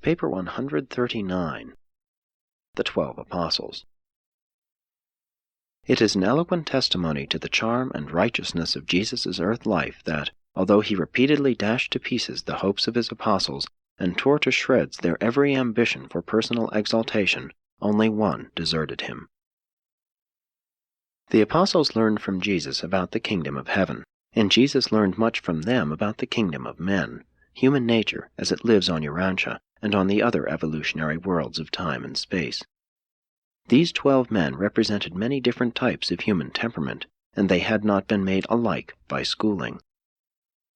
Paper 139. The 12 Apostles. It is an eloquent testimony to the charm and righteousness of Jesus' earth life that, although he repeatedly dashed to pieces the hopes of his apostles and tore to shreds their every ambition for personal exaltation, only one deserted him. The apostles learned from Jesus about the kingdom of heaven, and Jesus learned much from them about the kingdom of men, human nature as it lives on Urantia and on the other evolutionary worlds of time and space. These 12 men represented many different types of human temperament, and they had not been made alike by schooling.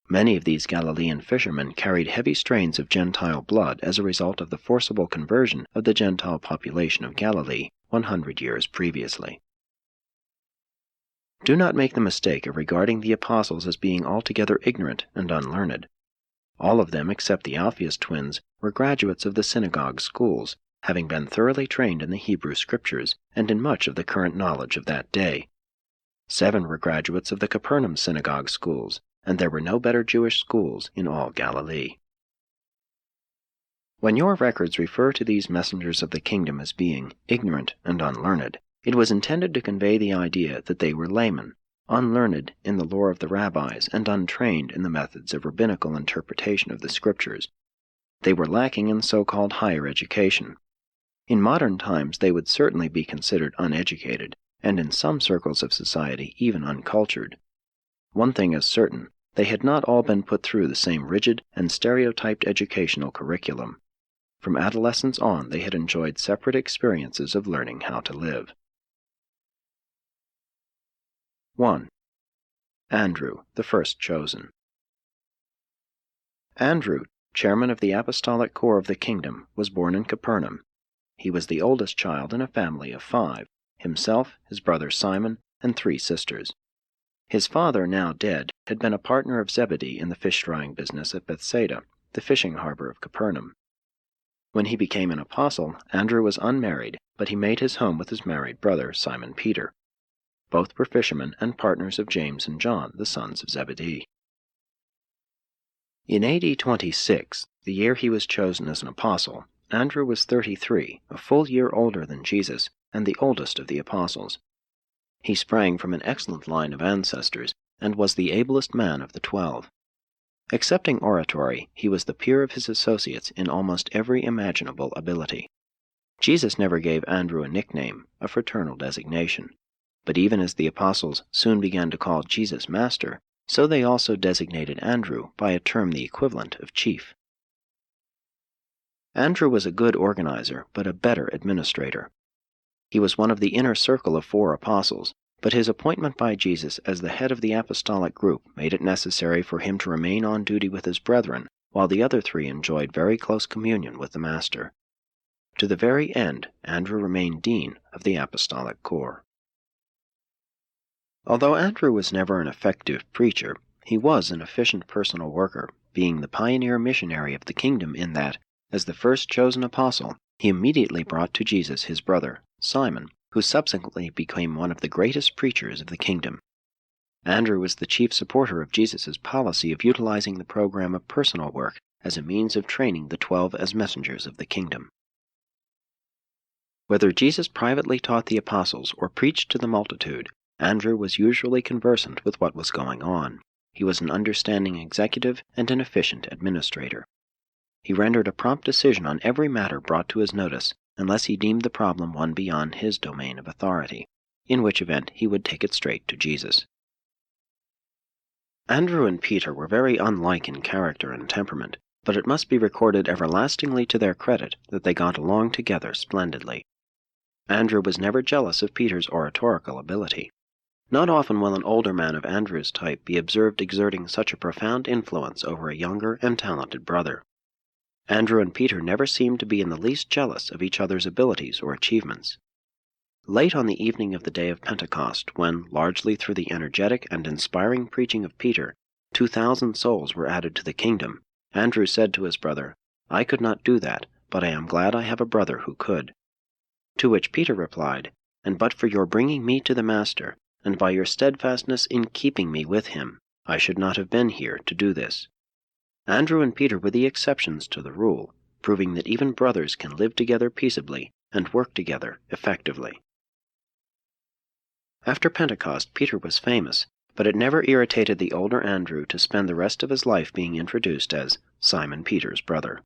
Many of these Galilean fishermen carried heavy strains of Gentile blood as a result of the forcible conversion of the Gentile population of Galilee 100 years previously. Do not make the mistake of regarding the apostles as being altogether ignorant and unlearned. All of them, except the Alphaeus twins, were graduates of the synagogue schools, having been thoroughly trained in the Hebrew Scriptures and in much of the current knowledge of that day. 7 were graduates of the Capernaum synagogue schools, and there were no better Jewish schools in all Galilee. When your records refer to these messengers of the kingdom as being ignorant and unlearned, it was intended to convey the idea that they were laymen, unlearned in the lore of the rabbis and untrained in the methods of rabbinical interpretation of the Scriptures. They were lacking in so-called higher education. In modern times they would certainly be considered uneducated, and in some circles of society even uncultured. One thing is certain, they had not all been put through the same rigid and stereotyped educational curriculum. From adolescence on they had enjoyed separate experiences of learning how to live. 1. Andrew, the first chosen. Andrew, chairman of the apostolic corps of the kingdom, was born in Capernaum. He was the oldest child in a family of 5, himself, his brother Simon, and 3 sisters. His father, now dead, had been a partner of Zebedee in the fish-drying business at Bethsaida, the fishing harbor of Capernaum. When he became an apostle, Andrew was unmarried, but he made his home with his married brother, Simon Peter. Both were fishermen and partners of James and John, the sons of Zebedee. In AD 26, the year he was chosen as an apostle, Andrew was 33, a full year older than Jesus, and the oldest of the apostles. He sprang from an excellent line of ancestors, and was the ablest man of the 12. Excepting oratory, he was the peer of his associates in almost every imaginable ability. Jesus never gave Andrew a nickname, a fraternal designation. But even as the apostles soon began to call Jesus Master, so they also designated Andrew by a term the equivalent of chief. Andrew was a good organizer, but a better administrator. He was one of the inner circle of 4 apostles, but his appointment by Jesus as the head of the apostolic group made it necessary for him to remain on duty with his brethren, while the other 3 enjoyed very close communion with the Master. To the very end, Andrew remained dean of the apostolic corps. Although Andrew was never an effective preacher, he was an efficient personal worker, being the pioneer missionary of the kingdom in that, as the first chosen apostle, he immediately brought to Jesus his brother, Simon, who subsequently became one of the greatest preachers of the kingdom. Andrew was the chief supporter of Jesus' policy of utilizing the program of personal work as a means of training the 12 as messengers of the kingdom. Whether Jesus privately taught the apostles or preached to the multitude, Andrew was usually conversant with what was going on. He was an understanding executive and an efficient administrator. He rendered a prompt decision on every matter brought to his notice, unless he deemed the problem one beyond his domain of authority, in which event he would take it straight to Jesus. Andrew and Peter were very unlike in character and temperament, but it must be recorded everlastingly to their credit that they got along together splendidly. Andrew was never jealous of Peter's oratorical ability. Not often will an older man of Andrew's type be observed exerting such a profound influence over a younger and talented brother. Andrew and Peter never seemed to be in the least jealous of each other's abilities or achievements. Late on the evening of the day of Pentecost, when, largely through the energetic and inspiring preaching of Peter, 2,000 souls were added to the kingdom, Andrew said to his brother, "I could not do that, but I am glad I have a brother who could." To which Peter replied, "And but for your bringing me to the Master, and by your steadfastness in keeping me with him, I should not have been here to do this." Andrew and Peter were the exceptions to the rule, proving that even brothers can live together peaceably and work together effectively. After Pentecost, Peter was famous, but it never irritated the older Andrew to spend the rest of his life being introduced as Simon Peter's brother.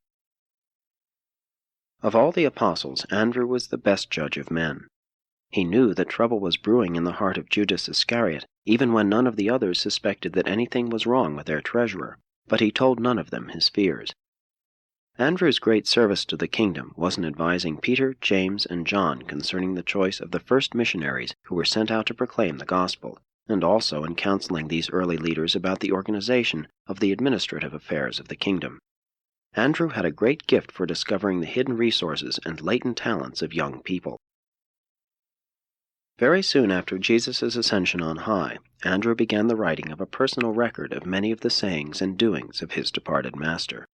Of all the apostles, Andrew was the best judge of men. He knew that trouble was brewing in the heart of Judas Iscariot, even when none of the others suspected that anything was wrong with their treasurer, but he told none of them his fears. Andrew's great service to the kingdom was in advising Peter, James, and John concerning the choice of the first missionaries who were sent out to proclaim the gospel, and also in counseling these early leaders about the organization of the administrative affairs of the kingdom. Andrew had a great gift for discovering the hidden resources and latent talents of young people. Very soon after Jesus' ascension on high, Andrew began the writing of a personal record of many of the sayings and doings of his departed master.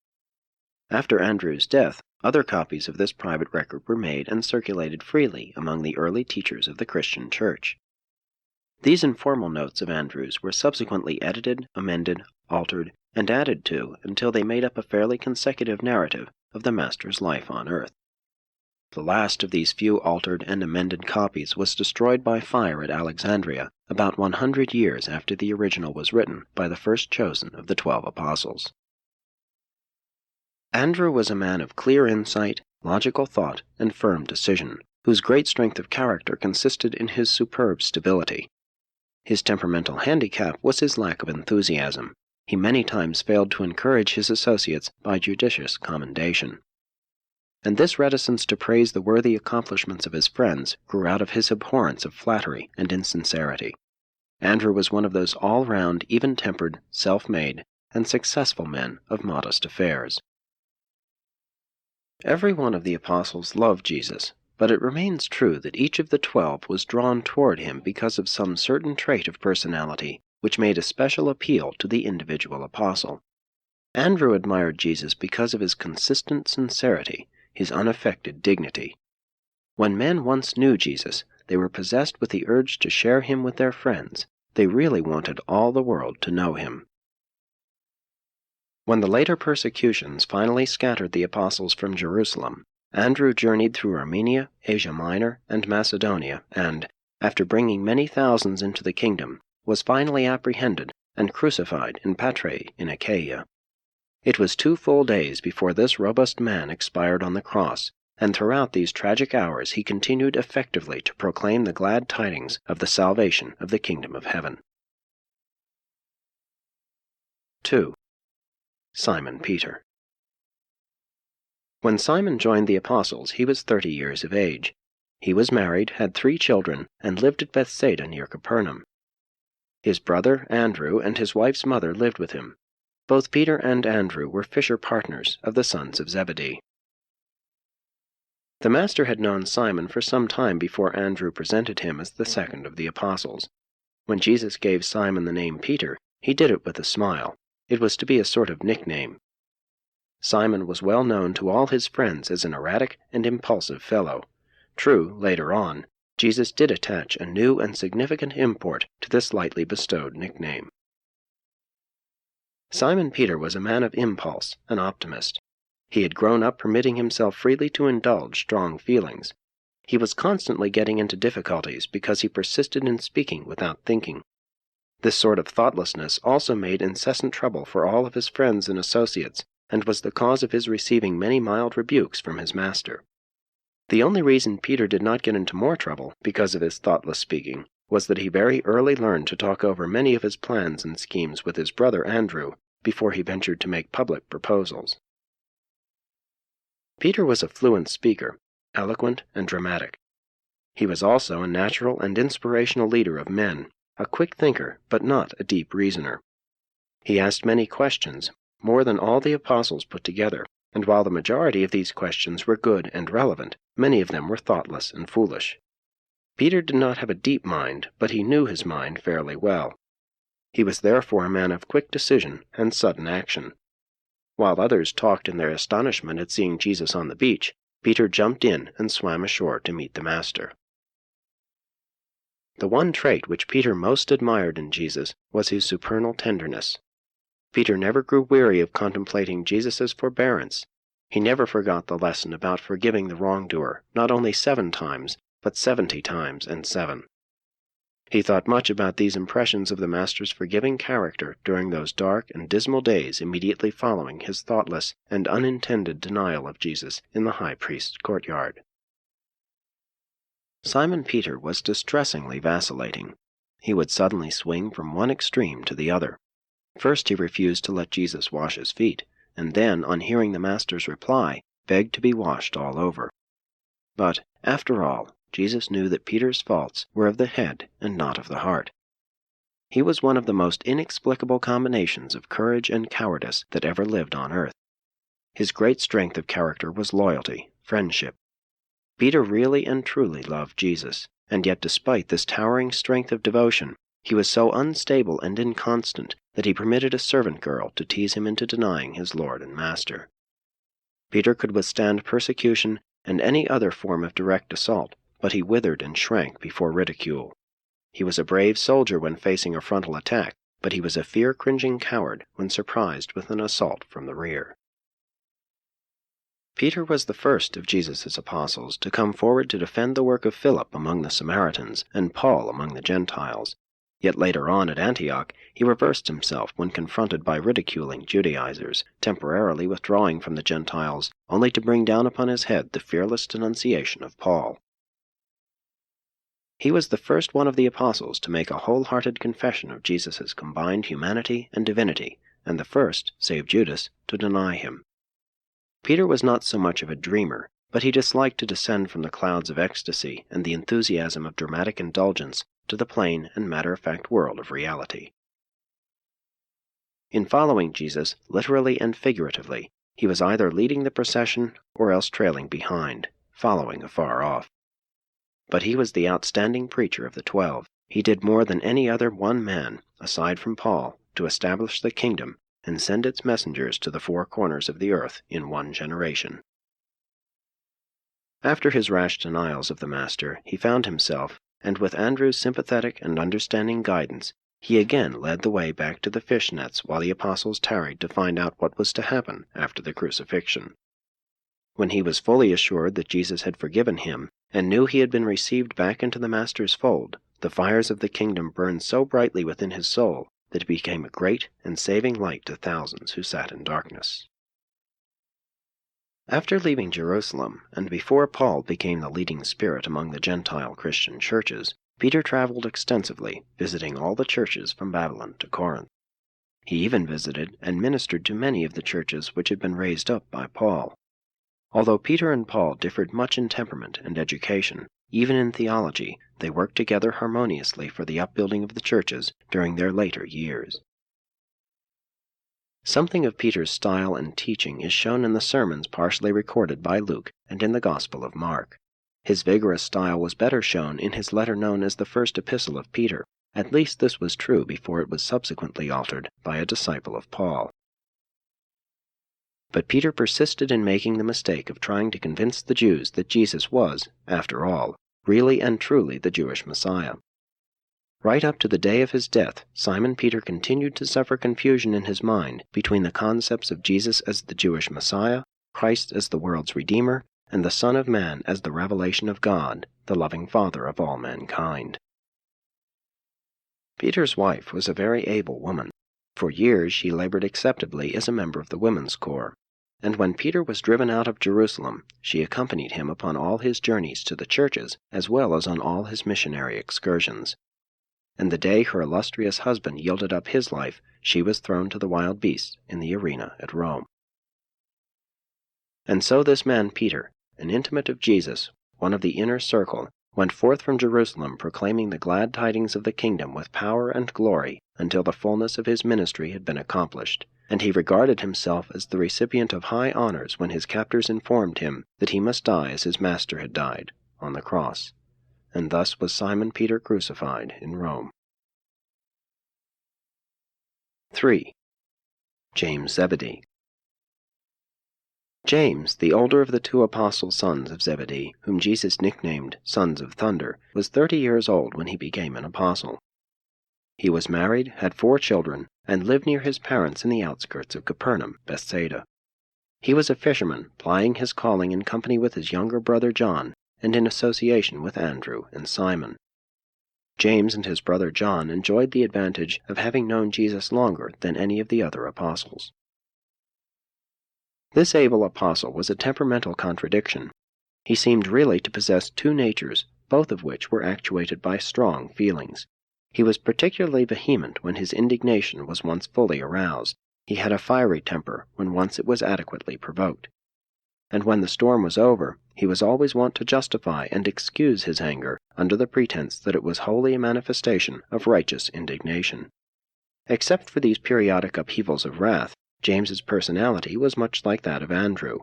After Andrew's death, other copies of this private record were made and circulated freely among the early teachers of the Christian Church. These informal notes of Andrew's were subsequently edited, amended, altered, and added to until they made up a fairly consecutive narrative of the Master's life on earth. The last of these few altered and amended copies was destroyed by fire at Alexandria about 100 years after the original was written by the first chosen of the 12 apostles. Andrew was a man of clear insight, logical thought, and firm decision, whose great strength of character consisted in his superb stability. His temperamental handicap was his lack of enthusiasm. He many times failed to encourage his associates by judicious commendation. And this reticence to praise the worthy accomplishments of his friends grew out of his abhorrence of flattery and insincerity. Andrew was one of those all-round, even-tempered, self-made, and successful men of modest affairs. Every one of the apostles loved Jesus, but it remains true that each of the 12 was drawn toward him because of some certain trait of personality which made a special appeal to the individual apostle. Andrew admired Jesus because of his consistent sincerity, his unaffected dignity. When men once knew Jesus, they were possessed with the urge to share him with their friends. They really wanted all the world to know him. When the later persecutions finally scattered the apostles from Jerusalem, Andrew journeyed through Armenia, Asia Minor, and Macedonia, and, after bringing many thousands into the kingdom, was finally apprehended and crucified in Patrae in Achaia. It was 2 full days before this robust man expired on the cross, and throughout these tragic hours he continued effectively to proclaim the glad tidings of the salvation of the kingdom of heaven. 2. Simon Peter. When Simon joined the apostles, he was 30 years of age. He was married, had 3 children, and lived at Bethsaida near Capernaum. His brother, Andrew, and his wife's mother lived with him. Both Peter and Andrew were fisher partners of the sons of Zebedee. The Master had known Simon for some time before Andrew presented him as the second of the apostles. When Jesus gave Simon the name Peter, he did it with a smile. It was to be a sort of nickname. Simon was well known to all his friends as an erratic and impulsive fellow. True, later on, Jesus did attach a new and significant import to this lightly bestowed nickname. Simon Peter was a man of impulse, an optimist. He had grown up permitting himself freely to indulge strong feelings. He was constantly getting into difficulties because he persisted in speaking without thinking. This sort of thoughtlessness also made incessant trouble for all of his friends and associates, and was the cause of his receiving many mild rebukes from his master. The only reason Peter did not get into more trouble because of his thoughtless speaking was that he very early learned to talk over many of his plans and schemes with his brother Andrew before he ventured to make public proposals. Peter was a fluent speaker, eloquent and dramatic. He was also a natural and inspirational leader of men, a quick thinker, but not a deep reasoner. He asked many questions, more than all the apostles put together, and while the majority of these questions were good and relevant, many of them were thoughtless and foolish. Peter did not have a deep mind, but he knew his mind fairly well. He was therefore a man of quick decision and sudden action. While others talked in their astonishment at seeing Jesus on the beach, Peter jumped in and swam ashore to meet the Master. The one trait which Peter most admired in Jesus was his supernal tenderness. Peter never grew weary of contemplating Jesus' forbearance. He never forgot the lesson about forgiving the wrongdoer, not only 7 times, but 70 times and 7. He thought much about these impressions of the Master's forgiving character during those dark and dismal days immediately following his thoughtless and unintended denial of Jesus in the high priest's courtyard. Simon Peter was distressingly vacillating. He would suddenly swing from one extreme to the other. First he refused to let Jesus wash his feet, and then, on hearing the Master's reply, begged to be washed all over. But, after all, Jesus knew that Peter's faults were of the head and not of the heart. He was one of the most inexplicable combinations of courage and cowardice that ever lived on earth. His great strength of character was loyalty, friendship. Peter really and truly loved Jesus, and yet despite this towering strength of devotion, he was so unstable and inconstant that he permitted a servant girl to tease him into denying his Lord and Master. Peter could withstand persecution and any other form of direct assault, but he withered and shrank before ridicule. He was a brave soldier when facing a frontal attack, but he was a fear-cringing coward when surprised with an assault from the rear. Peter was the first of Jesus' apostles to come forward to defend the work of Philip among the Samaritans and Paul among the Gentiles. Yet later on at Antioch, he reversed himself when confronted by ridiculing Judaizers, temporarily withdrawing from the Gentiles, only to bring down upon his head the fearless denunciation of Paul. He was the first one of the apostles to make a wholehearted confession of Jesus' combined humanity and divinity, and the first, save Judas, to deny him. Peter was not so much of a dreamer, but he disliked to descend from the clouds of ecstasy and the enthusiasm of dramatic indulgence to the plain and matter-of-fact world of reality. In following Jesus, literally and figuratively, he was either leading the procession or else trailing behind, following afar off. But he was the outstanding preacher of the 12. He did more than any other one man, aside from Paul, to establish the kingdom and send its messengers to the 4 corners of the earth in one generation. After his rash denials of the Master, he found himself, and with Andrew's sympathetic and understanding guidance, he again led the way back to the fish nets while the apostles tarried to find out what was to happen after the crucifixion. When he was fully assured that Jesus had forgiven him, and knew he had been received back into the Master's fold, the fires of the kingdom burned so brightly within his soul that it became a great and saving light to thousands who sat in darkness. After leaving Jerusalem, and before Paul became the leading spirit among the Gentile Christian churches, Peter traveled extensively, visiting all the churches from Babylon to Corinth. He even visited and ministered to many of the churches which had been raised up by Paul. Although Peter and Paul differed much in temperament and education, even in theology, they worked together harmoniously for the upbuilding of the churches during their later years. Something of Peter's style and teaching is shown in the sermons partially recorded by Luke and in the Gospel of Mark. His vigorous style was better shown in his letter known as the First Epistle of Peter. At least this was true before it was subsequently altered by a disciple of Paul. But Peter persisted in making the mistake of trying to convince the Jews that Jesus was, after all, really and truly the Jewish Messiah. Right up to the day of his death, Simon Peter continued to suffer confusion in his mind between the concepts of Jesus as the Jewish Messiah, Christ as the world's Redeemer, and the Son of Man as the revelation of God, the loving Father of all mankind. Peter's wife was a very able woman. For years she labored acceptably as a member of the women's corps, and when Peter was driven out of Jerusalem, she accompanied him upon all his journeys to the churches as well as on all his missionary excursions. And the day her illustrious husband yielded up his life, she was thrown to the wild beasts in the arena at Rome. And so this man Peter, an intimate of Jesus, one of the inner circle, went forth from Jerusalem proclaiming the glad tidings of the kingdom with power and glory until the fullness of his ministry had been accomplished, and he regarded himself as the recipient of high honors when his captors informed him that he must die as his Master had died, on the cross. And thus was Simon Peter crucified in Rome. 3. James Zebedee. James, the older of the 2 apostle sons of Zebedee, whom Jesus nicknamed Sons of Thunder, was 30 years old when he became an apostle. He was married, had 4 children, and lived near his parents in the outskirts of Capernaum, Bethsaida. He was a fisherman, plying his calling in company with his younger brother John, and in association with Andrew and Simon. James and his brother John enjoyed the advantage of having known Jesus longer than any of the other apostles. This able apostle was a temperamental contradiction. He seemed really to possess two natures, both of which were actuated by strong feelings. He was particularly vehement when his indignation was once fully aroused. He had a fiery temper when once it was adequately provoked. And when the storm was over, he was always wont to justify and excuse his anger under the pretense that it was wholly a manifestation of righteous indignation. Except for these periodic upheavals of wrath, James's personality was much like that of Andrew.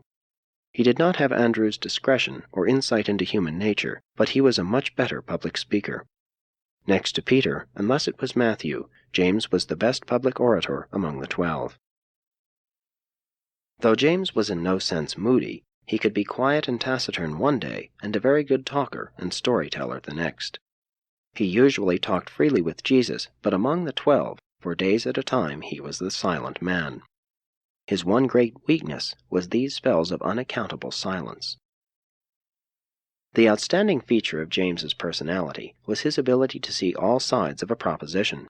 He did not have Andrew's discretion or insight into human nature, but he was a much better public speaker. Next to Peter, unless it was Matthew, James was the best public orator among the 12. Though James was in no sense moody, he could be quiet and taciturn one day and a very good talker and storyteller the next. He usually talked freely with Jesus, but among the 12, for days at a time, he was the silent man. His one great weakness was these spells of unaccountable silence. The outstanding feature of James's personality was his ability to see all sides of a proposition.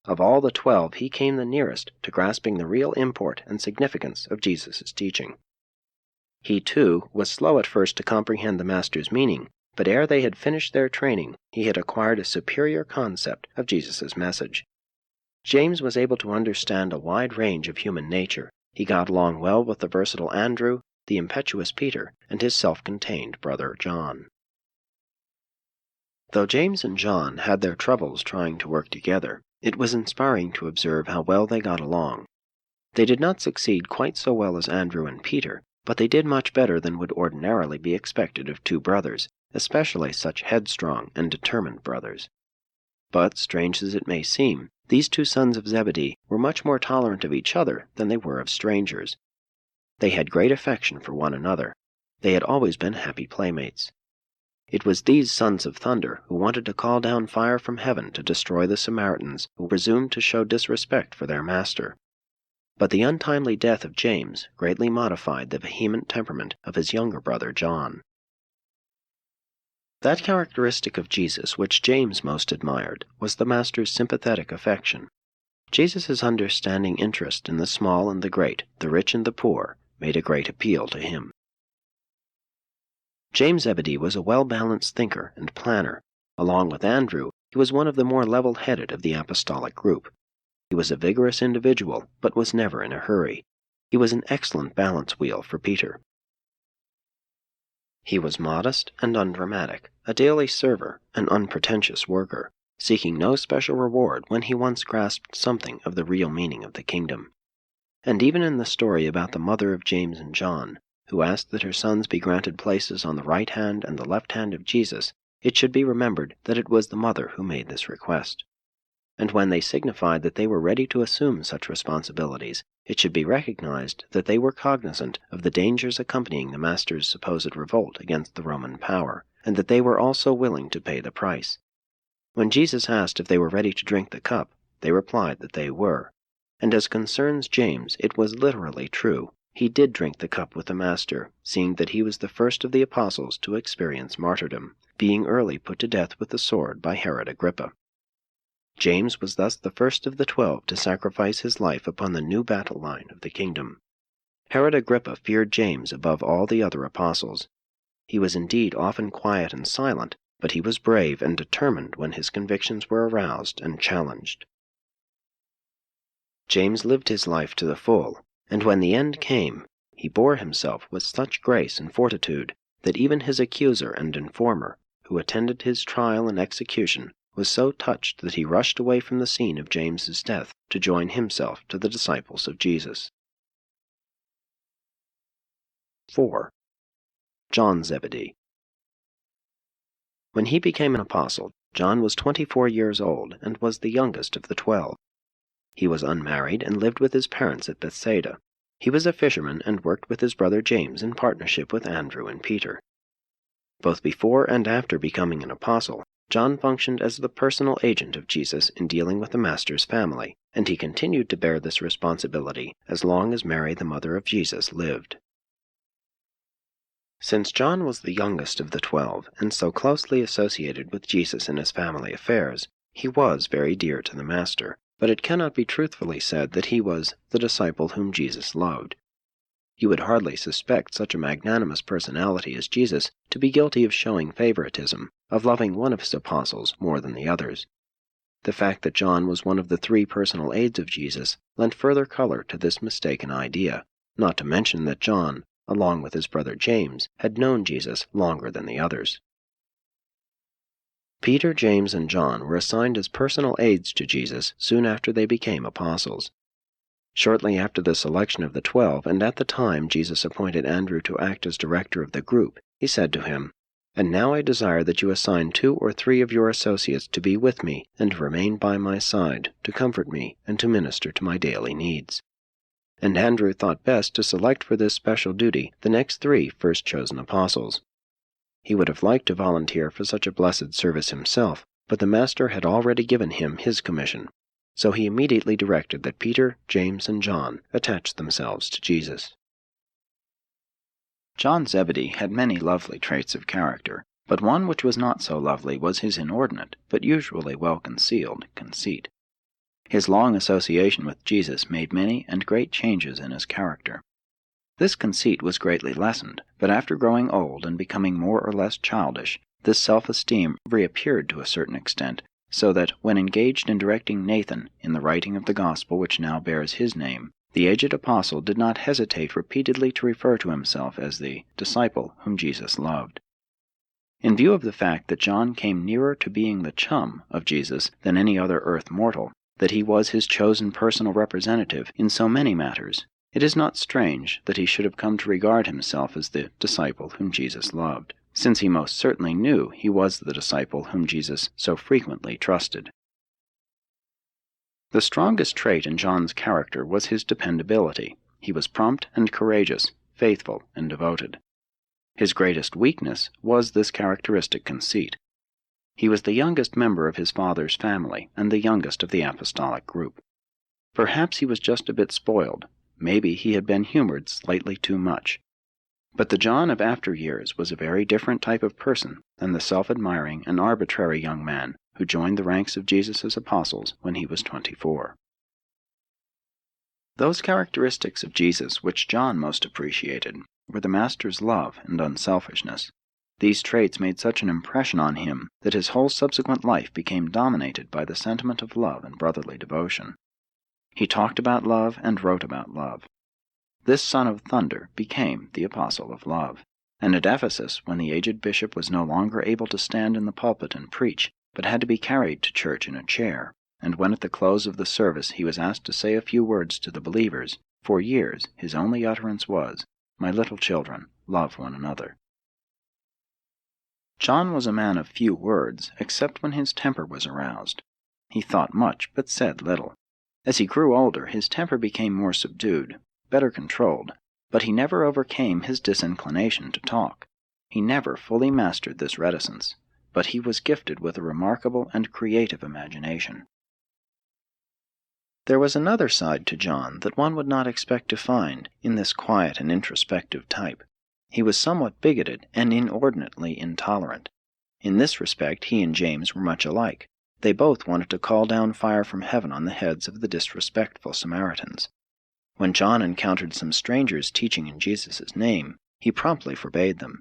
Of all the 12, he came the nearest to grasping the real import and significance of Jesus' teaching. He, too, was slow at first to comprehend the Master's meaning, but ere they had finished their training, he had acquired a superior concept of Jesus' message. James was able to understand a wide range of human nature. He got along well with the versatile Andrew, the impetuous Peter, and his self-contained brother John. Though James and John had their troubles trying to work together, it was inspiring to observe how well they got along. They did not succeed quite so well as Andrew and Peter, but they did much better than would ordinarily be expected of two brothers, especially such headstrong and determined brothers. But, strange as it may seem, these two sons of Zebedee were much more tolerant of each other than they were of strangers. They had great affection for one another. They had always been happy playmates. It was these sons of thunder who wanted to call down fire from heaven to destroy the Samaritans who presumed to show disrespect for their master. But the untimely death of James greatly modified the vehement temperament of his younger brother John. That characteristic of Jesus which James most admired was the Master's sympathetic affection. Jesus' understanding interest in the small and the great, the rich and the poor, made a great appeal to him. James Zebedee was a well-balanced thinker and planner. Along with Andrew, he was one of the more level-headed of the apostolic group. He was a vigorous individual, but was never in a hurry. He was an excellent balance wheel for Peter. He was modest and undramatic, a daily server, an unpretentious worker, seeking no special reward when he once grasped something of the real meaning of the kingdom. And even in the story about the mother of James and John, who asked that her sons be granted places on the right hand and the left hand of Jesus, it should be remembered that it was the mother who made this request. And when they signified that they were ready to assume such responsibilities, it should be recognized that they were cognizant of the dangers accompanying the Master's supposed revolt against the Roman power, and that they were also willing to pay the price. When Jesus asked if they were ready to drink the cup, they replied that they were. And as concerns James, it was literally true. He did drink the cup with the Master, seeing that he was the first of the apostles to experience martyrdom, being early put to death with the sword by Herod Agrippa. James was thus the first of the 12 to sacrifice his life upon the new battle line of the kingdom. Herod Agrippa feared James above all the other apostles. He was indeed often quiet and silent, but he was brave and determined when his convictions were aroused and challenged. James lived his life to the full, and when the end came, he bore himself with such grace and fortitude that even his accuser and informer, who attended his trial and execution, was so touched that he rushed away from the scene of James's death to join himself to the disciples of Jesus. 4. John Zebedee. When he became an apostle, John was 24 years old and was the youngest of the 12. He was unmarried and lived with his parents at Bethsaida. He was a fisherman and worked with his brother James in partnership with Andrew and Peter. Both before and after becoming an apostle, John functioned as the personal agent of Jesus in dealing with the Master's family, and he continued to bear this responsibility as long as Mary, the mother of Jesus, lived. Since John was the youngest of the 12 and so closely associated with Jesus in his family affairs, he was very dear to the Master, but it cannot be truthfully said that he was the disciple whom Jesus loved. You would hardly suspect such a magnanimous personality as Jesus to be guilty of showing favoritism, of loving one of his apostles more than the others. The fact that John was one of the 3 personal aides of Jesus lent further color to this mistaken idea, not to mention that John, along with his brother James, had known Jesus longer than the others. Peter, James, and John were assigned as personal aides to Jesus soon after they became apostles. Shortly after the selection of the 12, and at the time Jesus appointed Andrew to act as director of the group, he said to him, "And now I desire that you assign 2 or 3 of your associates to be with me and to remain by my side, to comfort me and to minister to my daily needs." And Andrew thought best to select for this special duty the next 3 first-chosen apostles. He would have liked to volunteer for such a blessed service himself, but the Master had already given him his commission, so he immediately directed that Peter, James, and John attach themselves to Jesus. John Zebedee had many lovely traits of character, but one which was not so lovely was his inordinate, but usually well-concealed, conceit. His long association with Jesus made many and great changes in his character. This conceit was greatly lessened, but after growing old and becoming more or less childish, this self-esteem reappeared to a certain extent, so that, when engaged in directing Nathan in the writing of the gospel which now bears his name, the aged apostle did not hesitate repeatedly to refer to himself as the disciple whom Jesus loved. In view of the fact that John came nearer to being the chum of Jesus than any other earth mortal, that he was his chosen personal representative in so many matters, it is not strange that he should have come to regard himself as the disciple whom Jesus loved, since he most certainly knew he was the disciple whom Jesus so frequently trusted. The strongest trait in John's character was his dependability. He was prompt and courageous, faithful and devoted. His greatest weakness was this characteristic conceit. He was the youngest member of his father's family and the youngest of the apostolic group. Perhaps he was just a bit spoiled. Maybe he had been humored slightly too much. But the John of after years was a very different type of person than the self-admiring and arbitrary young man who joined the ranks of Jesus' apostles when he was 24. Those characteristics of Jesus which John most appreciated were the Master's love and unselfishness. These traits made such an impression on him that his whole subsequent life became dominated by the sentiment of love and brotherly devotion. He talked about love and wrote about love. This son of thunder became the apostle of love, and at Ephesus, when the aged bishop was no longer able to stand in the pulpit and preach, but had to be carried to church in a chair, and when at the close of the service he was asked to say a few words to the believers, for years his only utterance was, "My little children, love one another." John was a man of few words, except when his temper was aroused. He thought much, but said little. As he grew older, his temper became more subdued, better controlled, but he never overcame his disinclination to talk. He never fully mastered this reticence, but he was gifted with a remarkable and creative imagination. There was another side to John that one would not expect to find in this quiet and introspective type. He was somewhat bigoted and inordinately intolerant. In this respect he and James were much alike. They both wanted to call down fire from heaven on the heads of the disrespectful Samaritans. When John encountered some strangers teaching in Jesus' name, he promptly forbade them.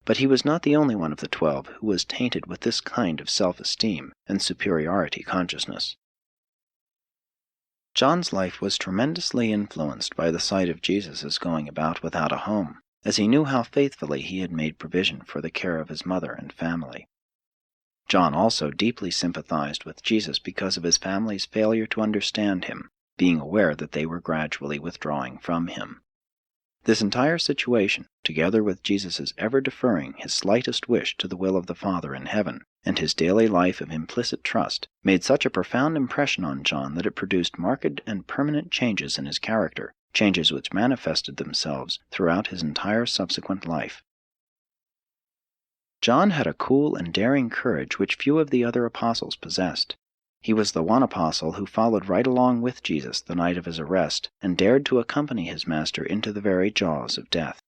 But he was not the only one of the 12 who was tainted with this kind of self-esteem and superiority consciousness. John's life was tremendously influenced by the sight of Jesus' going about without a home, as he knew how faithfully he had made provision for the care of his mother and family. John also deeply sympathized with Jesus because of his family's failure to understand him, being aware that they were gradually withdrawing from him. This entire situation, together with Jesus' ever deferring his slightest wish to the will of the Father in heaven, and his daily life of implicit trust, made such a profound impression on John that it produced marked and permanent changes in his character, changes which manifested themselves throughout his entire subsequent life. John had a cool and daring courage which few of the other apostles possessed. He was the one apostle who followed right along with Jesus the night of his arrest, and dared to accompany his master into the very jaws of death.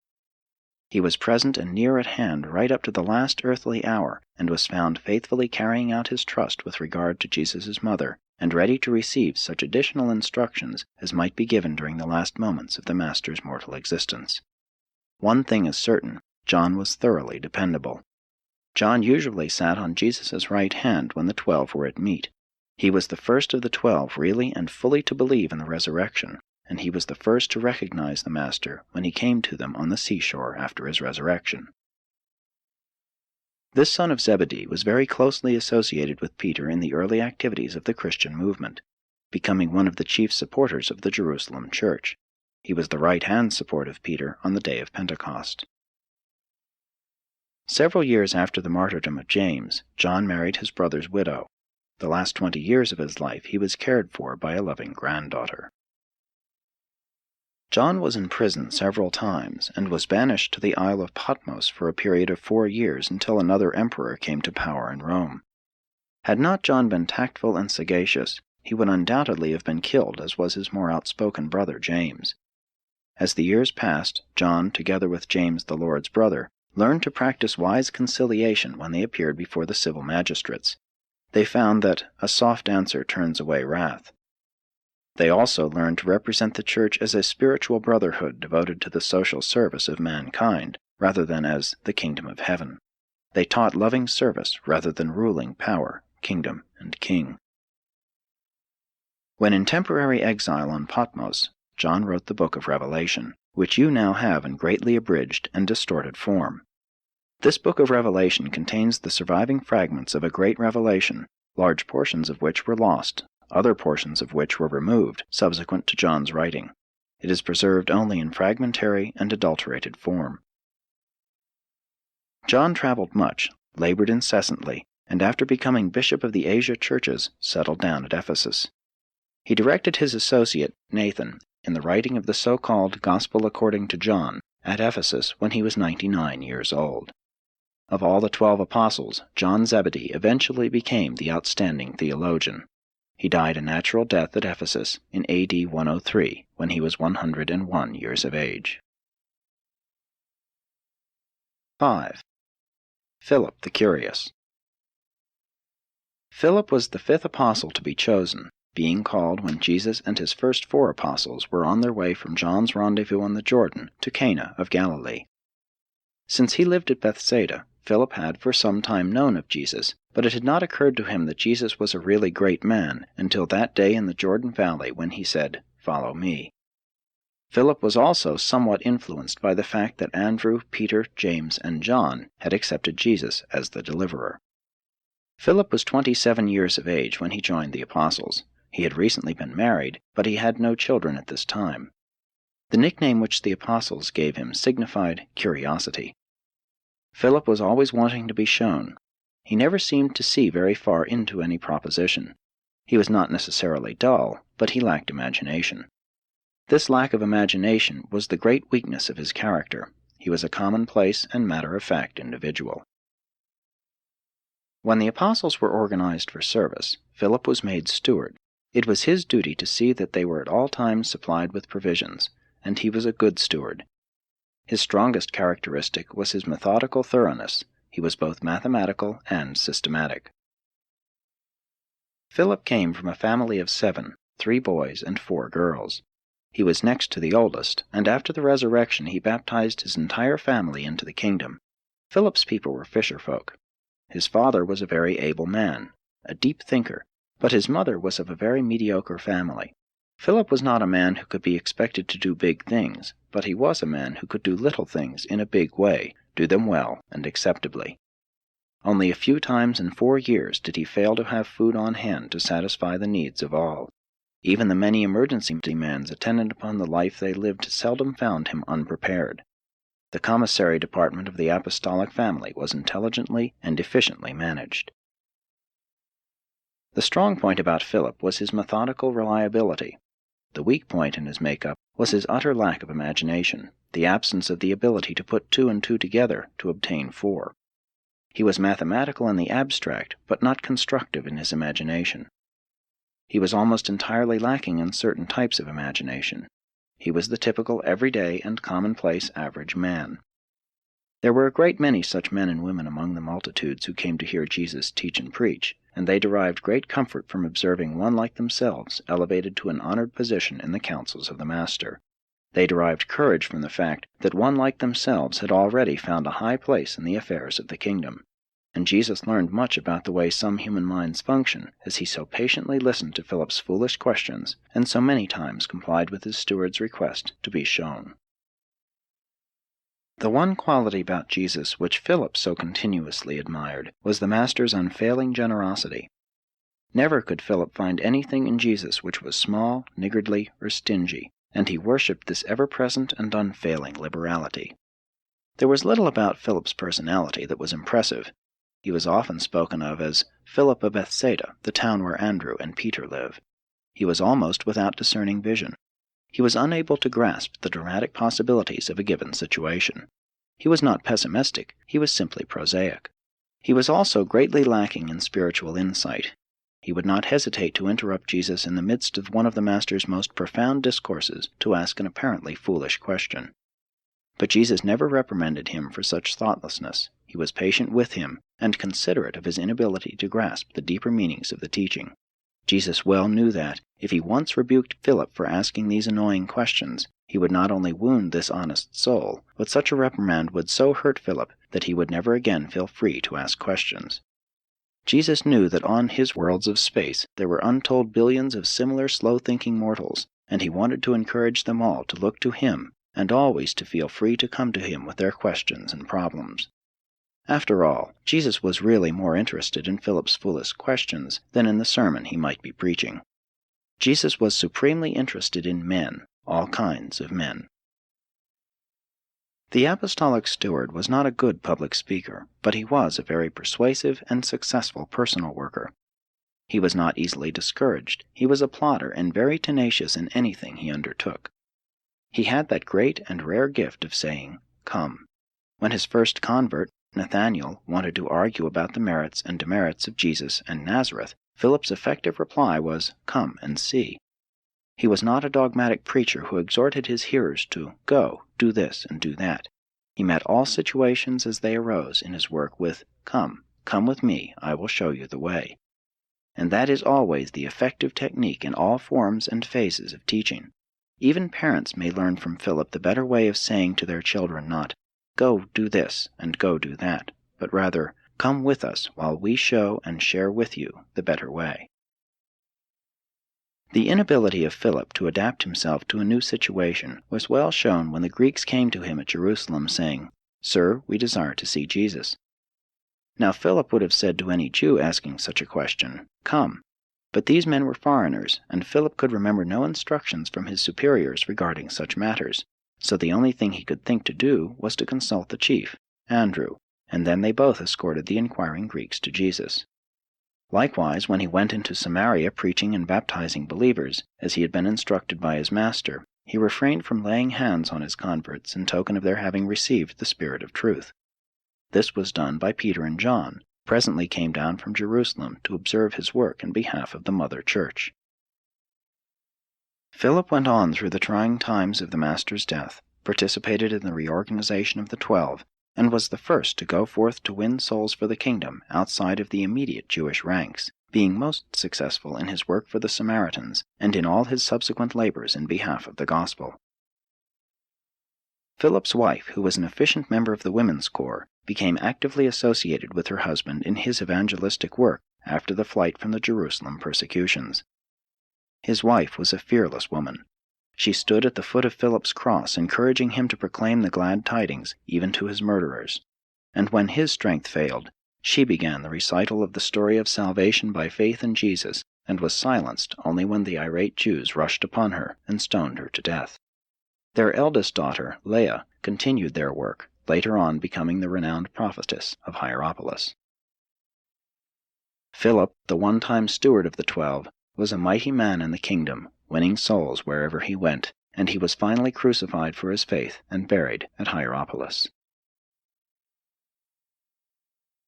He was present and near at hand right up to the last earthly hour, and was found faithfully carrying out his trust with regard to Jesus' mother, and ready to receive such additional instructions as might be given during the last moments of the Master's mortal existence. One thing is certain, John was thoroughly dependable. John usually sat on Jesus' right hand when the 12 were at meat. He was the first of the 12 really and fully to believe in the resurrection, and he was the first to recognize the Master when he came to them on the seashore after his resurrection. This son of Zebedee was very closely associated with Peter in the early activities of the Christian movement, becoming one of the chief supporters of the Jerusalem church. He was the right-hand support of Peter on the day of Pentecost. Several years after the martyrdom of James, John married his brother's widow. The last 20 years of his life he was cared for by a loving granddaughter. John was in prison several times, and was banished to the Isle of Patmos for a period of 4 years until another emperor came to power in Rome. Had not John been tactful and sagacious, he would undoubtedly have been killed, as was his more outspoken brother James. As the years passed, John, together with James the Lord's brother, learned to practice wise conciliation when they appeared before the civil magistrates. They found that a soft answer turns away wrath. They also learned to represent the church as a spiritual brotherhood devoted to the social service of mankind, rather than as the kingdom of heaven. They taught loving service rather than ruling power, kingdom, and king. When in temporary exile on Patmos, John wrote the book of Revelation, which you now have in greatly abridged and distorted form. This book of Revelation contains the surviving fragments of a great revelation, large portions of which were lost, other portions of which were removed subsequent to John's writing. It is preserved only in fragmentary and adulterated form. John traveled much, labored incessantly, and after becoming bishop of the Asia churches, settled down at Ephesus. He directed his associate, Nathan, in the writing of the so-called Gospel according to John, at Ephesus when he was 99 years old. Of all the 12 apostles, John Zebedee eventually became the outstanding theologian. He died a natural death at Ephesus in AD 103, when he was 101 years of age. 5. Philip the Curious. Philip was the 5th apostle to be chosen, being called when Jesus and his first 4 apostles were on their way from John's rendezvous on the Jordan to Cana of Galilee. Since he lived at Bethsaida, Philip had for some time known of Jesus, but it had not occurred to him that Jesus was a really great man until that day in the Jordan Valley when he said, "Follow me." Philip was also somewhat influenced by the fact that Andrew, Peter, James, and John had accepted Jesus as the deliverer. Philip was 27 years of age when he joined the apostles. He had recently been married, but he had no children at this time. The nickname which the apostles gave him signified curiosity. Philip was always wanting to be shown. He never seemed to see very far into any proposition. He was not necessarily dull, but he lacked imagination. This lack of imagination was the great weakness of his character. He was a commonplace and matter-of-fact individual. When the apostles were organized for service, Philip was made steward. It was his duty to see that they were at all times supplied with provisions, and he was a good steward. His strongest characteristic was his methodical thoroughness. He was both mathematical and systematic. Philip came from a family of 7, 3 boys and 4 girls. He was next to the oldest, and after the resurrection he baptized his entire family into the kingdom. Philip's people were fisher folk. His father was a very able man, a deep thinker, but his mother was of a very mediocre family. Philip was not a man who could be expected to do big things, but he was a man who could do little things in a big way, do them well and acceptably. Only a few times in 4 years did he fail to have food on hand to satisfy the needs of all. Even the many emergency demands attendant upon the life they lived seldom found him unprepared. The commissary department of the apostolic family was intelligently and efficiently managed. The strong point about Philip was his methodical reliability. The weak point in his makeup was his utter lack of imagination, the absence of the ability to put 2 and 2 together to obtain 4. He was mathematical in the abstract, but not constructive in his imagination. He was almost entirely lacking in certain types of imagination. He was the typical everyday and commonplace average man. There were a great many such men and women among the multitudes who came to hear Jesus teach and preach, and they derived great comfort from observing one like themselves elevated to an honored position in the councils of the Master. They derived courage from the fact that one like themselves had already found a high place in the affairs of the kingdom. And Jesus learned much about the way some human minds function, as he so patiently listened to Philip's foolish questions, and so many times complied with his steward's request to be shown. The one quality about Jesus which Philip so continuously admired was the Master's unfailing generosity. Never could Philip find anything in Jesus which was small, niggardly, or stingy, and he worshipped this ever-present and unfailing liberality. There was little about Philip's personality that was impressive. He was often spoken of as Philip of Bethsaida, the town where Andrew and Peter live. He was almost without discerning vision. He was unable to grasp the dramatic possibilities of a given situation. He was not pessimistic, he was simply prosaic. He was also greatly lacking in spiritual insight. He would not hesitate to interrupt Jesus in the midst of one of the Master's most profound discourses to ask an apparently foolish question. But Jesus never reprimanded him for such thoughtlessness. He was patient with him, and considerate of his inability to grasp the deeper meanings of the teaching. Jesus well knew that, if he once rebuked Philip for asking these annoying questions, he would not only wound this honest soul, but such a reprimand would so hurt Philip that he would never again feel free to ask questions. Jesus knew that on his worlds of space there were untold billions of similar slow-thinking mortals, and he wanted to encourage them all to look to him, and always to feel free to come to him with their questions and problems. After all, Jesus was really more interested in Philip's foolish questions than in the sermon he might be preaching. Jesus was supremely interested in men, all kinds of men. The apostolic steward was not a good public speaker, but he was a very persuasive and successful personal worker. He was not easily discouraged. He was a plodder and very tenacious in anything he undertook. He had that great and rare gift of saying, "Come." When his first convert, Nathaniel, wanted to argue about the merits and demerits of Jesus and Nazareth, Philip's effective reply was, "Come and see." He was not a dogmatic preacher who exhorted his hearers to go, do this and do that. He met all situations as they arose in his work with, "Come, come with me, I will show you the way." And that is always the effective technique in all forms and phases of teaching. Even parents may learn from Philip the better way of saying to their children not, "Go do this and go do that," but rather, "Come with us while we show and share with you the better way." The inability of Philip to adapt himself to a new situation was well shown when the Greeks came to him at Jerusalem saying, "Sir, we desire to see Jesus." Now Philip would have said to any Jew asking such a question, "Come." But these men were foreigners, and Philip could remember no instructions from his superiors regarding such matters, so the only thing he could think to do was to consult the chief, Andrew, and then they both escorted the inquiring Greeks to Jesus. Likewise, when he went into Samaria preaching and baptizing believers, as he had been instructed by his Master, he refrained from laying hands on his converts in token of their having received the Spirit of truth. This was done by Peter and John, who presently came down from Jerusalem to observe his work in behalf of the Mother Church. Philip went on through the trying times of the Master's death, participated in the reorganization of the 12, and was the first to go forth to win souls for the kingdom outside of the immediate Jewish ranks, being most successful in his work for the Samaritans and in all his subsequent labors in behalf of the gospel. Philip's wife, who was an efficient member of the women's corps, became actively associated with her husband in his evangelistic work after the flight from the Jerusalem persecutions. His wife was a fearless woman. She stood at the foot of Philip's cross, encouraging him to proclaim the glad tidings even to his murderers. And when his strength failed, she began the recital of the story of salvation by faith in Jesus, and was silenced only when the irate Jews rushed upon her and stoned her to death. Their eldest daughter, Leah, continued their work, later on becoming the renowned prophetess of Hierapolis. Philip, the one-time steward of the 12, was a mighty man in the kingdom, winning souls wherever he went, and he was finally crucified for his faith and buried at Hierapolis.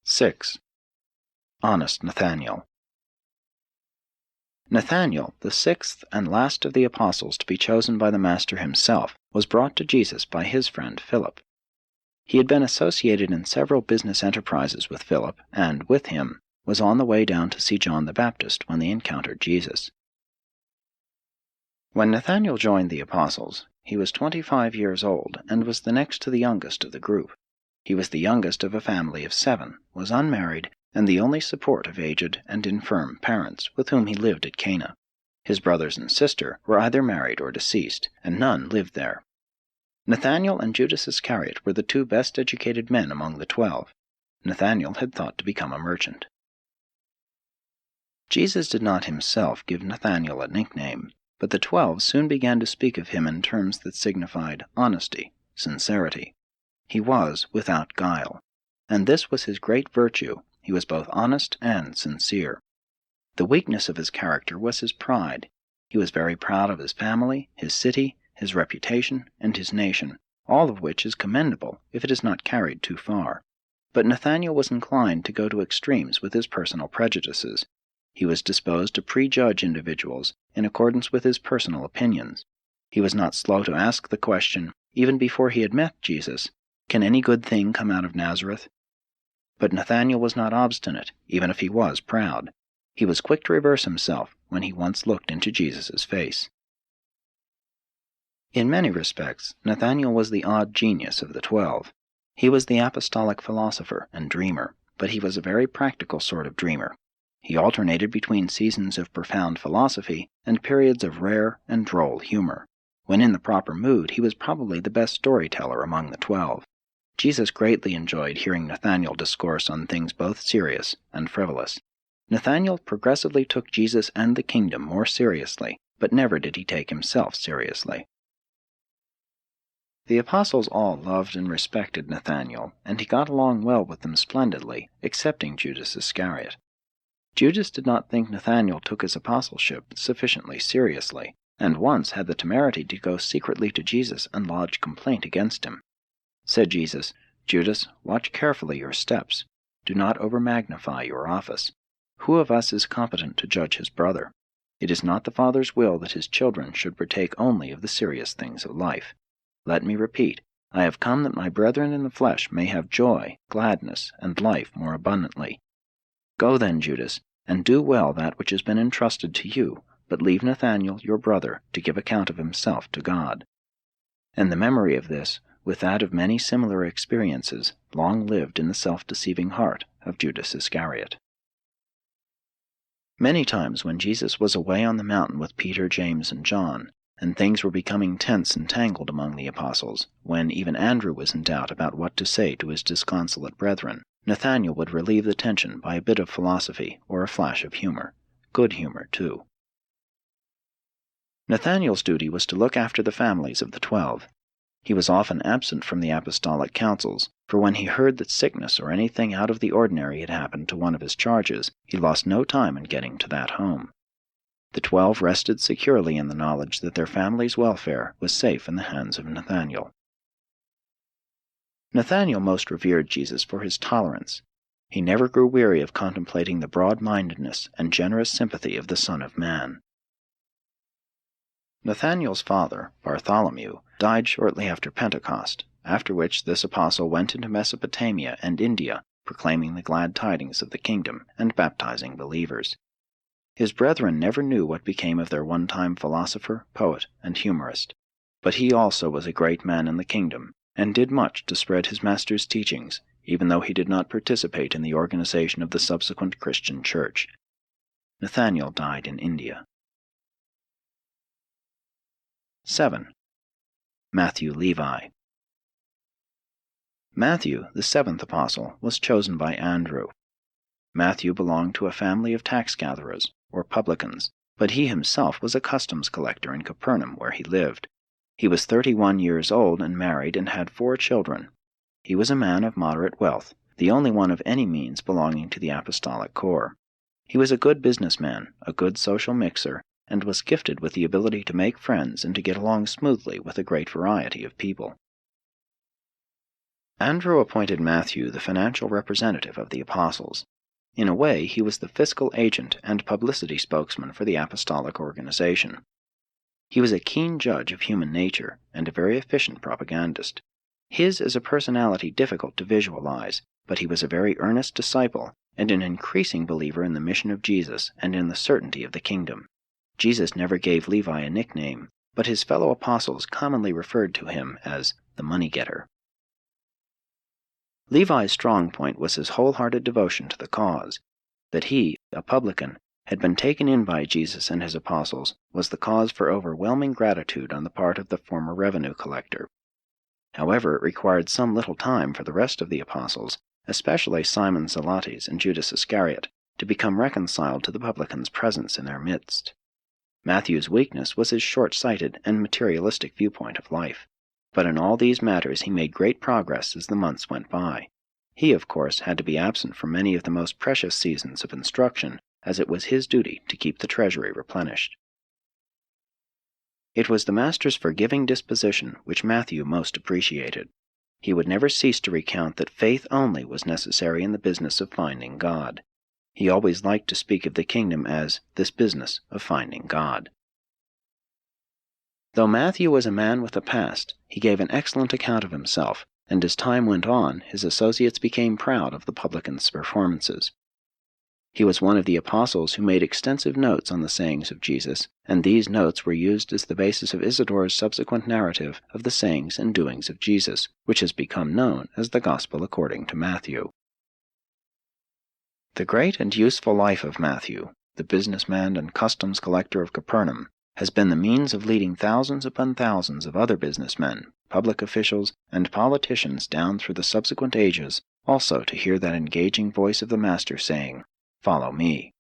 6. Honest Nathaniel. Nathaniel, the sixth and last of the apostles to be chosen by the Master himself, was brought to Jesus by his friend Philip. He had been associated in several business enterprises with Philip, and, with him, was on the way down to see John the Baptist when they encountered Jesus. When Nathaniel joined the apostles, he was 25 years old and was the next to the youngest of the group. He was the youngest of a family of 7, was unmarried, and the only support of aged and infirm parents with whom he lived at Cana. His brothers and sister were either married or deceased, and none lived there. Nathaniel and Judas Iscariot were the 2 best educated men among the 12. Nathaniel had thought to become a merchant. Jesus did not himself give Nathaniel a nickname, but the 12 soon began to speak of him in terms that signified honesty, sincerity. He was without guile, and this was his great virtue. He was both honest and sincere. The weakness of his character was his pride. He was very proud of his family, his city, his reputation, and his nation, all of which is commendable if it is not carried too far. But Nathaniel was inclined to go to extremes with his personal prejudices. He was disposed to prejudge individuals in accordance with his personal opinions. He was not slow to ask the question, even before he had met Jesus, "Can any good thing come out of Nazareth?" But Nathaniel was not obstinate, even if he was proud. He was quick to reverse himself when he once looked into Jesus' face. In many respects, Nathaniel was the odd genius of the 12. He was the apostolic philosopher and dreamer, but he was a very practical sort of dreamer. He alternated between seasons of profound philosophy and periods of rare and droll humor. When in the proper mood, he was probably the best storyteller among the 12. Jesus greatly enjoyed hearing Nathaniel discourse on things both serious and frivolous. Nathaniel progressively took Jesus and the kingdom more seriously, but never did he take himself seriously. The apostles all loved and respected Nathaniel, and he got along well with them splendidly, excepting Judas Iscariot. Judas did not think Nathaniel took his apostleship sufficiently seriously, and once had the temerity to go secretly to Jesus and lodge complaint against him. Said Jesus, "Judas, watch carefully your steps. Do not over-magnify your office. Who of us is competent to judge his brother? It is not the Father's will that his children should partake only of the serious things of life. Let me repeat, I have come that my brethren in the flesh may have joy, gladness, and life more abundantly. Go then, Judas, and do well that which has been entrusted to you, but leave Nathaniel, your brother, to give account of himself to God." And the memory of this, with that of many similar experiences, long lived in the self-deceiving heart of Judas Iscariot. Many times when Jesus was away on the mountain with Peter, James, and John, and things were becoming tense and tangled among the apostles, when even Andrew was in doubt about what to say to his disconsolate brethren, Nathaniel would relieve the tension by a bit of philosophy or a flash of humor. Good humor, too. Nathaniel's duty was to look after the families of the 12. He was often absent from the apostolic councils, for when he heard that sickness or anything out of the ordinary had happened to one of his charges, he lost no time in getting to that home. The 12 rested securely in the knowledge that their family's welfare was safe in the hands of Nathaniel. Nathaniel most revered Jesus for his tolerance. He never grew weary of contemplating the broad-mindedness and generous sympathy of the Son of Man. Nathaniel's father, Bartholomew, died shortly after Pentecost, after which this apostle went into Mesopotamia and India, proclaiming the glad tidings of the kingdom and baptizing believers. His brethren never knew what became of their one-time philosopher, poet, and humorist, but he also was a great man in the kingdom, and did much to spread his master's teachings, even though he did not participate in the organization of the subsequent Christian church. Nathaniel died in India. 7. Matthew Levi. Matthew, the 7th apostle, was chosen by Andrew. Matthew belonged to a family of tax-gatherers, or publicans, but he himself was a customs collector in Capernaum, where he lived. He was 31 years old and married and had 4 children. He was a man of moderate wealth, the only one of any means belonging to the apostolic corps. He was a good businessman, a good social mixer, and was gifted with the ability to make friends and to get along smoothly with a great variety of people. Andrew appointed Matthew the financial representative of the apostles. In a way, he was the fiscal agent and publicity spokesman for the apostolic organization. He was a keen judge of human nature and a very efficient propagandist. His is a personality difficult to visualize, but he was a very earnest disciple and an increasing believer in the mission of Jesus and in the certainty of the kingdom. Jesus never gave Levi a nickname, but his fellow apostles commonly referred to him as the money-getter. Levi's strong point was his wholehearted devotion to the cause. That he, a publican, had been taken in by Jesus and his apostles was the cause for overwhelming gratitude on the part of the former revenue collector. However, it required some little time for the rest of the apostles, especially Simon Zelotes and Judas Iscariot, to become reconciled to the publican's presence in their midst. Matthew's weakness was his short-sighted and materialistic viewpoint of life, but in all these matters he made great progress as the months went by. He, of course, had to be absent from many of the most precious seasons of instruction, as it was his duty to keep the treasury replenished. It was the master's forgiving disposition which Matthew most appreciated. He would never cease to recount that faith only was necessary in the business of finding God. He always liked to speak of the kingdom as this business of finding God. Though Matthew was a man with a past, he gave an excellent account of himself, and as time went on, his associates became proud of the publican's performances. He was one of the apostles who made extensive notes on the sayings of Jesus, and these notes were used as the basis of Isidore's subsequent narrative of the sayings and doings of Jesus, which has become known as the Gospel according to Matthew. The great and useful life of Matthew, the businessman and customs collector of Capernaum, has been the means of leading thousands upon thousands of other businessmen, public officials, and politicians down through the subsequent ages also to hear that engaging voice of the Master saying, "Follow me."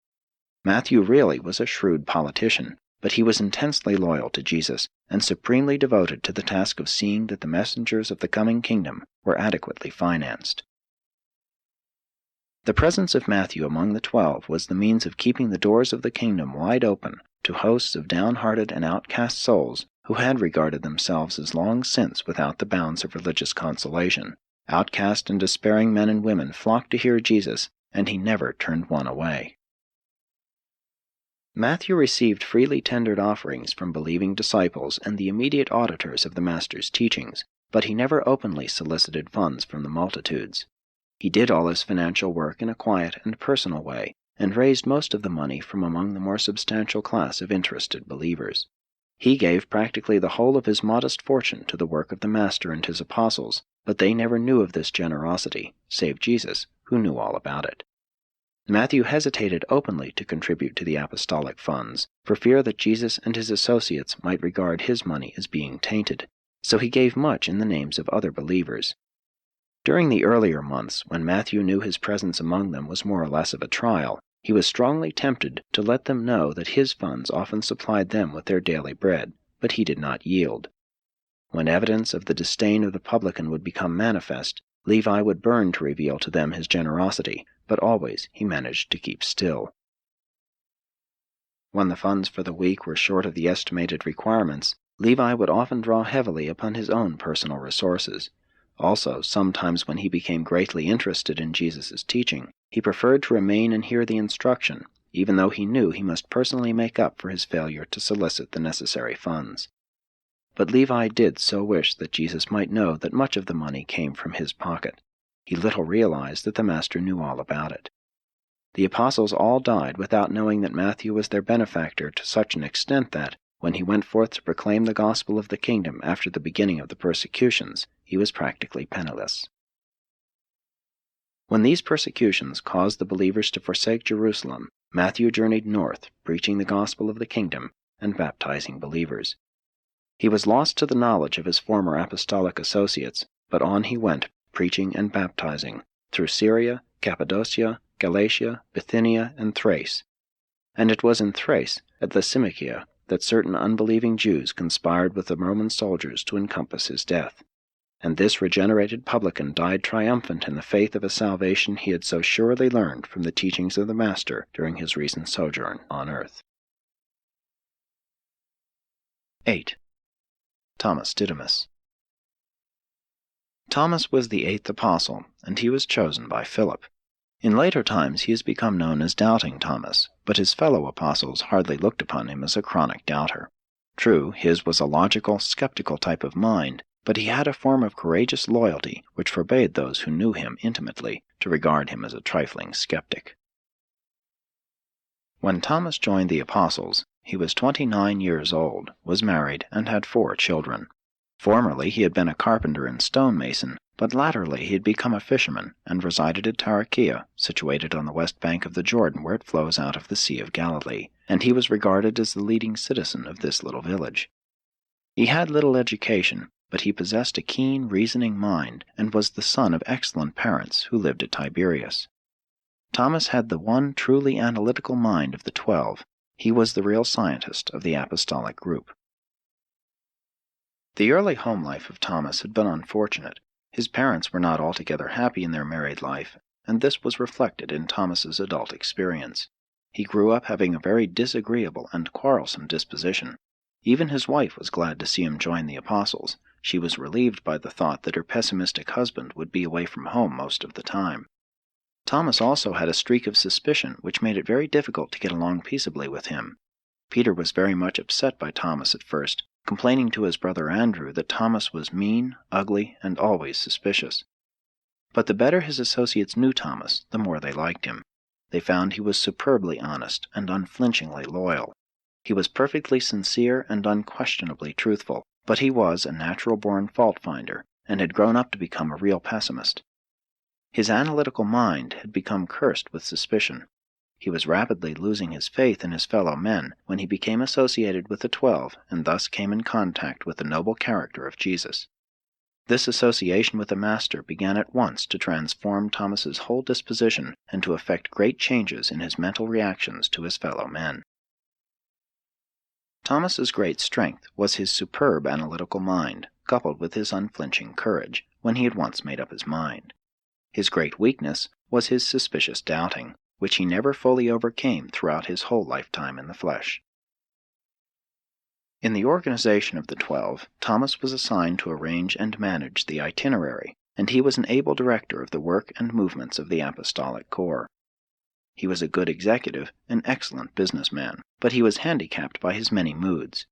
Matthew really was a shrewd politician, but he was intensely loyal to Jesus and supremely devoted to the task of seeing that the messengers of the coming kingdom were adequately financed. The presence of Matthew among the 12 was the means of keeping the doors of the kingdom wide open to hosts of downhearted and outcast souls who had regarded themselves as long since without the bounds of religious consolation. Outcast and despairing men and women flocked to hear Jesus, and he never turned one away. Matthew received freely tendered offerings from believing disciples and the immediate auditors of the Master's teachings, but he never openly solicited funds from the multitudes. He did all his financial work in a quiet and personal way, and raised most of the money from among the more substantial class of interested believers. He gave practically the whole of his modest fortune to the work of the Master and his apostles, but they never knew of this generosity, save Jesus, who knew all about it. Matthew hesitated openly to contribute to the apostolic funds, for fear that Jesus and his associates might regard his money as being tainted, so he gave much in the names of other believers. During the earlier months, when Matthew knew his presence among them was more or less of a trial, he was strongly tempted to let them know that his funds often supplied them with their daily bread, but he did not yield. When evidence of the disdain of the publican would become manifest, Levi would burn to reveal to them his generosity, but always he managed to keep still. When the funds for the week were short of the estimated requirements, Levi would often draw heavily upon his own personal resources. Also, sometimes when he became greatly interested in Jesus' teaching, he preferred to remain and hear the instruction, even though he knew he must personally make up for his failure to solicit the necessary funds. But Levi did so wish that Jesus might know that much of the money came from his pocket. He little realized that the Master knew all about it. The apostles all died without knowing that Matthew was their benefactor to such an extent that, when he went forth to proclaim the gospel of the kingdom after the beginning of the persecutions, he was practically penniless. When these persecutions caused the believers to forsake Jerusalem, Matthew journeyed north, preaching the gospel of the kingdom and baptizing believers. He was lost to the knowledge of his former apostolic associates, but on he went, preaching and baptizing, through Syria, Cappadocia, Galatia, Bithynia, and Thrace. And it was in Thrace, at Lysimachia, that certain unbelieving Jews conspired with the Roman soldiers to encompass his death. And this regenerated publican died triumphant in the faith of a salvation he had so surely learned from the teachings of the Master during his recent sojourn on earth. 8. Thomas Didymus. Thomas was the 8th apostle, and he was chosen by Philip. In later times he has become known as Doubting Thomas, but his fellow apostles hardly looked upon him as a chronic doubter. True, his was a logical, skeptical type of mind, but he had a form of courageous loyalty which forbade those who knew him intimately to regard him as a trifling skeptic. When Thomas joined the apostles, he was 29 years old, was married, and had 4 children. Formerly he had been a carpenter and stonemason, but latterly he had become a fisherman and resided at Tarichaea, situated on the west bank of the Jordan where it flows out of the Sea of Galilee, and he was regarded as the leading citizen of this little village. He had little education, but he possessed a keen, reasoning mind, and was the son of excellent parents who lived at Tiberias. Thomas had the one truly analytical mind of the 12. He was the real scientist of the apostolic group. The early home life of Thomas had been unfortunate. His parents were not altogether happy in their married life, and this was reflected in Thomas's adult experience. He grew up having a very disagreeable and quarrelsome disposition. Even his wife was glad to see him join the apostles. She was relieved by the thought that her pessimistic husband would be away from home most of the time. Thomas also had a streak of suspicion which made it very difficult to get along peaceably with him. Peter was very much upset by Thomas at first, complaining to his brother Andrew that Thomas was mean, ugly, and always suspicious. But the better his associates knew Thomas, the more they liked him. They found he was superbly honest and unflinchingly loyal. He was perfectly sincere and unquestionably truthful, but he was a natural-born fault-finder, and had grown up to become a real pessimist. His analytical mind had become cursed with suspicion. He was rapidly losing his faith in his fellow men when he became associated with the 12 and thus came in contact with the noble character of Jesus. This association with the Master began at once to transform Thomas's whole disposition and to effect great changes in his mental reactions to his fellow men. Thomas's great strength was his superb analytical mind, coupled with his unflinching courage, when he had once made up his mind. His great weakness was his suspicious doubting, which he never fully overcame throughout his whole lifetime in the flesh. In the organization of the 12, Thomas was assigned to arrange and manage the itinerary, and he was an able director of the work and movements of the apostolic corps. He was a good executive, an excellent businessman, but he was handicapped by his many moods.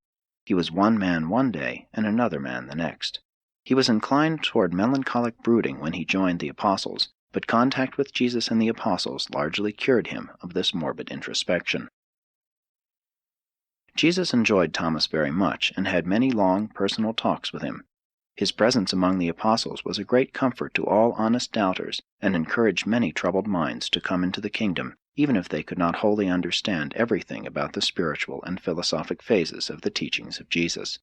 He was one man one day and another man the next. He was inclined toward melancholic brooding when he joined the apostles, but contact with Jesus and the apostles largely cured him of this morbid introspection. Jesus enjoyed Thomas very much and had many long personal talks with him. His presence among the apostles was a great comfort to all honest doubters and encouraged many troubled minds to come into the kingdom, even if they could not wholly understand everything about the spiritual and philosophic phases of the teachings of Jesus.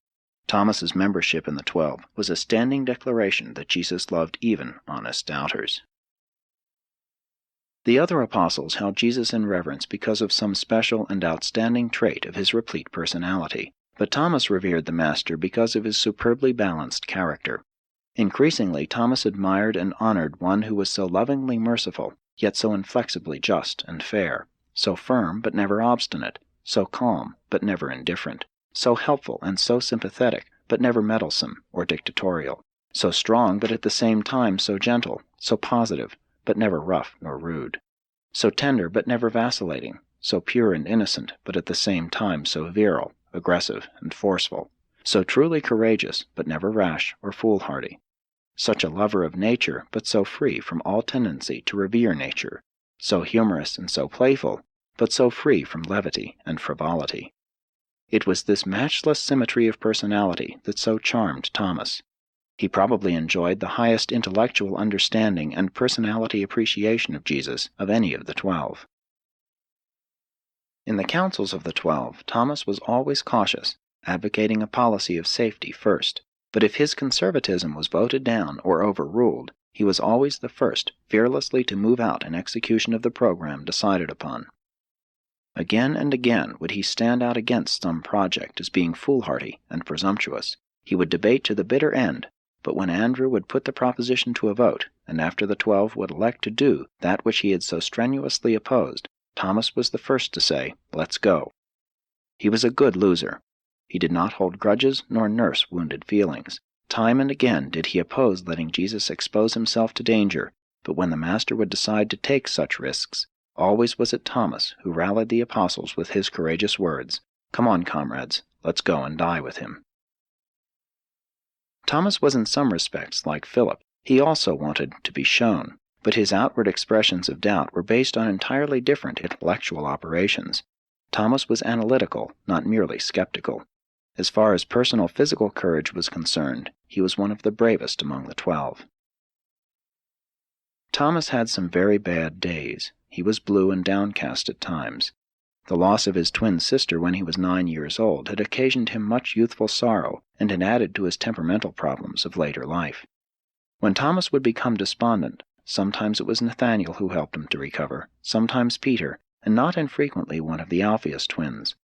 Thomas's membership in the 12 was a standing declaration that Jesus loved even honest doubters. The other apostles held Jesus in reverence because of some special and outstanding trait of his replete personality, but Thomas revered the Master because of his superbly balanced character. Increasingly, Thomas admired and honored one who was so lovingly merciful, yet so inflexibly just and fair, so firm but never obstinate, so calm but never indifferent, so helpful and so sympathetic but never meddlesome or dictatorial, so strong but at the same time so gentle, so positive, but never rough nor rude, so tender but never vacillating, so pure and innocent but at the same time so virile, aggressive, and forceful, so truly courageous but never rash or foolhardy, such a lover of nature but so free from all tendency to revere nature, so humorous and so playful, but so free from levity and frivolity. It was this matchless symmetry of personality that so charmed Thomas. He probably enjoyed the highest intellectual understanding and personality appreciation of Jesus of any of the 12. In the councils of the 12, Thomas was always cautious, advocating a policy of safety first, but if his conservatism was voted down or overruled, he was always the first fearlessly to move out in execution of the program decided upon. Again and again would he stand out against some project as being foolhardy and presumptuous. He would debate to the bitter end, but when Andrew would put the proposition to a vote, and after the 12 would elect to do that which he had so strenuously opposed, Thomas was the first to say, "Let's go." He was a good loser. He did not hold grudges nor nurse wounded feelings, Time and again did he oppose letting Jesus expose himself to danger, but when the Master would decide to take such risks, always was it Thomas who rallied the apostles with his courageous words, "Come on, comrades, let's go and die with him." Thomas was in some respects like Philip. He also wanted to be shown, but his outward expressions of doubt were based on entirely different intellectual operations. Thomas was analytical, not merely skeptical. As far as personal physical courage was concerned, he was one of the bravest among the 12. Thomas had some very bad days. He was blue and downcast at times. The loss of his twin sister when he was 9 years old had occasioned him much youthful sorrow and had added to his temperamental problems of later life. When Thomas would become despondent, sometimes it was Nathaniel who helped him to recover, sometimes Peter, and not infrequently one of the Alphaeus twins.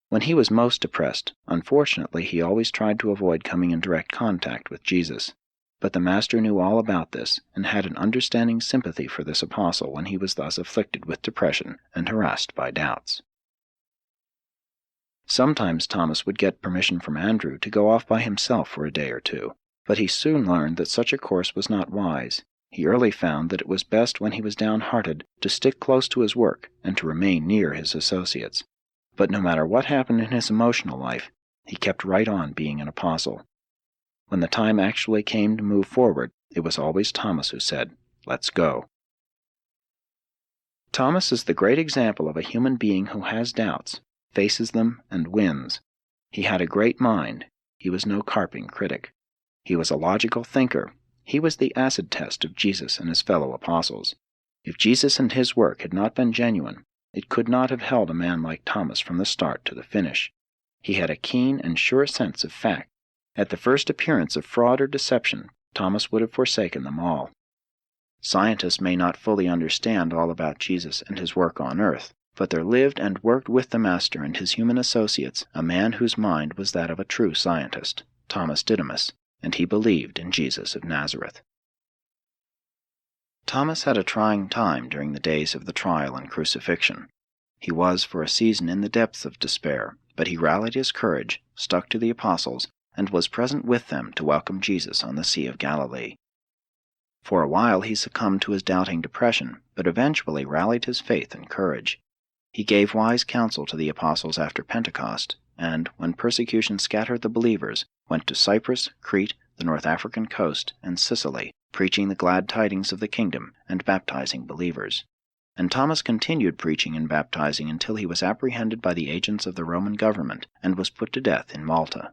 When he was most depressed, unfortunately he always tried to avoid coming in direct contact with Jesus. But the Master knew all about this, and had an understanding sympathy for this apostle when he was thus afflicted with depression and harassed by doubts. Sometimes Thomas would get permission from Andrew to go off by himself for a day or two, but he soon learned that such a course was not wise. He early found that it was best when he was downhearted to stick close to his work and to remain near his associates. But no matter what happened in his emotional life, he kept right on being an apostle. When the time actually came to move forward, it was always Thomas who said, "Let's go." Thomas is the great example of a human being who has doubts, faces them, and wins. He had a great mind. He was no carping critic. He was a logical thinker. He was the acid test of Jesus and his fellow apostles. If Jesus and his work had not been genuine, it could not have held a man like Thomas from the start to the finish. He had a keen and sure sense of fact. At the first appearance of fraud or deception, Thomas would have forsaken them all. Scientists may not fully understand all about Jesus and his work on earth, but there lived and worked with the Master and his human associates a man whose mind was that of a true scientist, Thomas Didymus, and he believed in Jesus of Nazareth. Thomas had a trying time during the days of the trial and crucifixion. He was for a season in the depths of despair, but he rallied his courage, stuck to the apostles, and was present with them to welcome Jesus on the Sea of Galilee. For a while he succumbed to his doubting depression, but eventually rallied his faith and courage. He gave wise counsel to the apostles after Pentecost, and, when persecution scattered the believers, went to Cyprus, Crete, the North African coast, and Sicily, preaching the glad tidings of the kingdom and baptizing believers. And Thomas continued preaching and baptizing until he was apprehended by the agents of the Roman government and was put to death in Malta.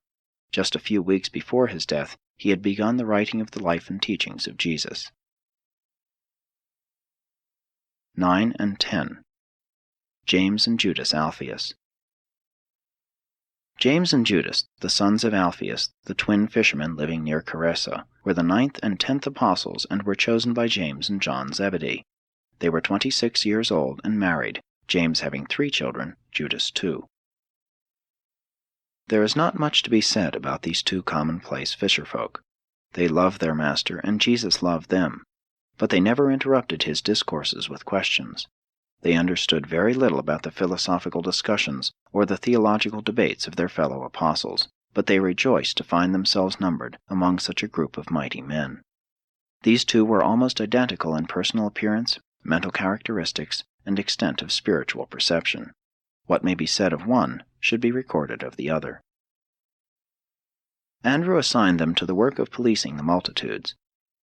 Just a few weeks before his death, he had begun the writing of the life and teachings of Jesus. 9 and 10. James and Judas Alphaeus. James and Judas, the sons of Alphaeus, the twin fishermen living near Charissa, were the 9th and 10th apostles and were chosen by James and John Zebedee. They were 26 years old and married, James having 3 children, Judas 2. There is not much to be said about these 2 commonplace fisherfolk. They loved their Master, and Jesus loved them. But they never interrupted his discourses with questions. They understood very little about the philosophical discussions or the theological debates of their fellow apostles, but they rejoiced to find themselves numbered among such a group of mighty men. These 2 were almost identical in personal appearance, mental characteristics, and extent of spiritual perception. What may be said of one should be recorded of the other. Andrew assigned them to the work of policing the multitudes.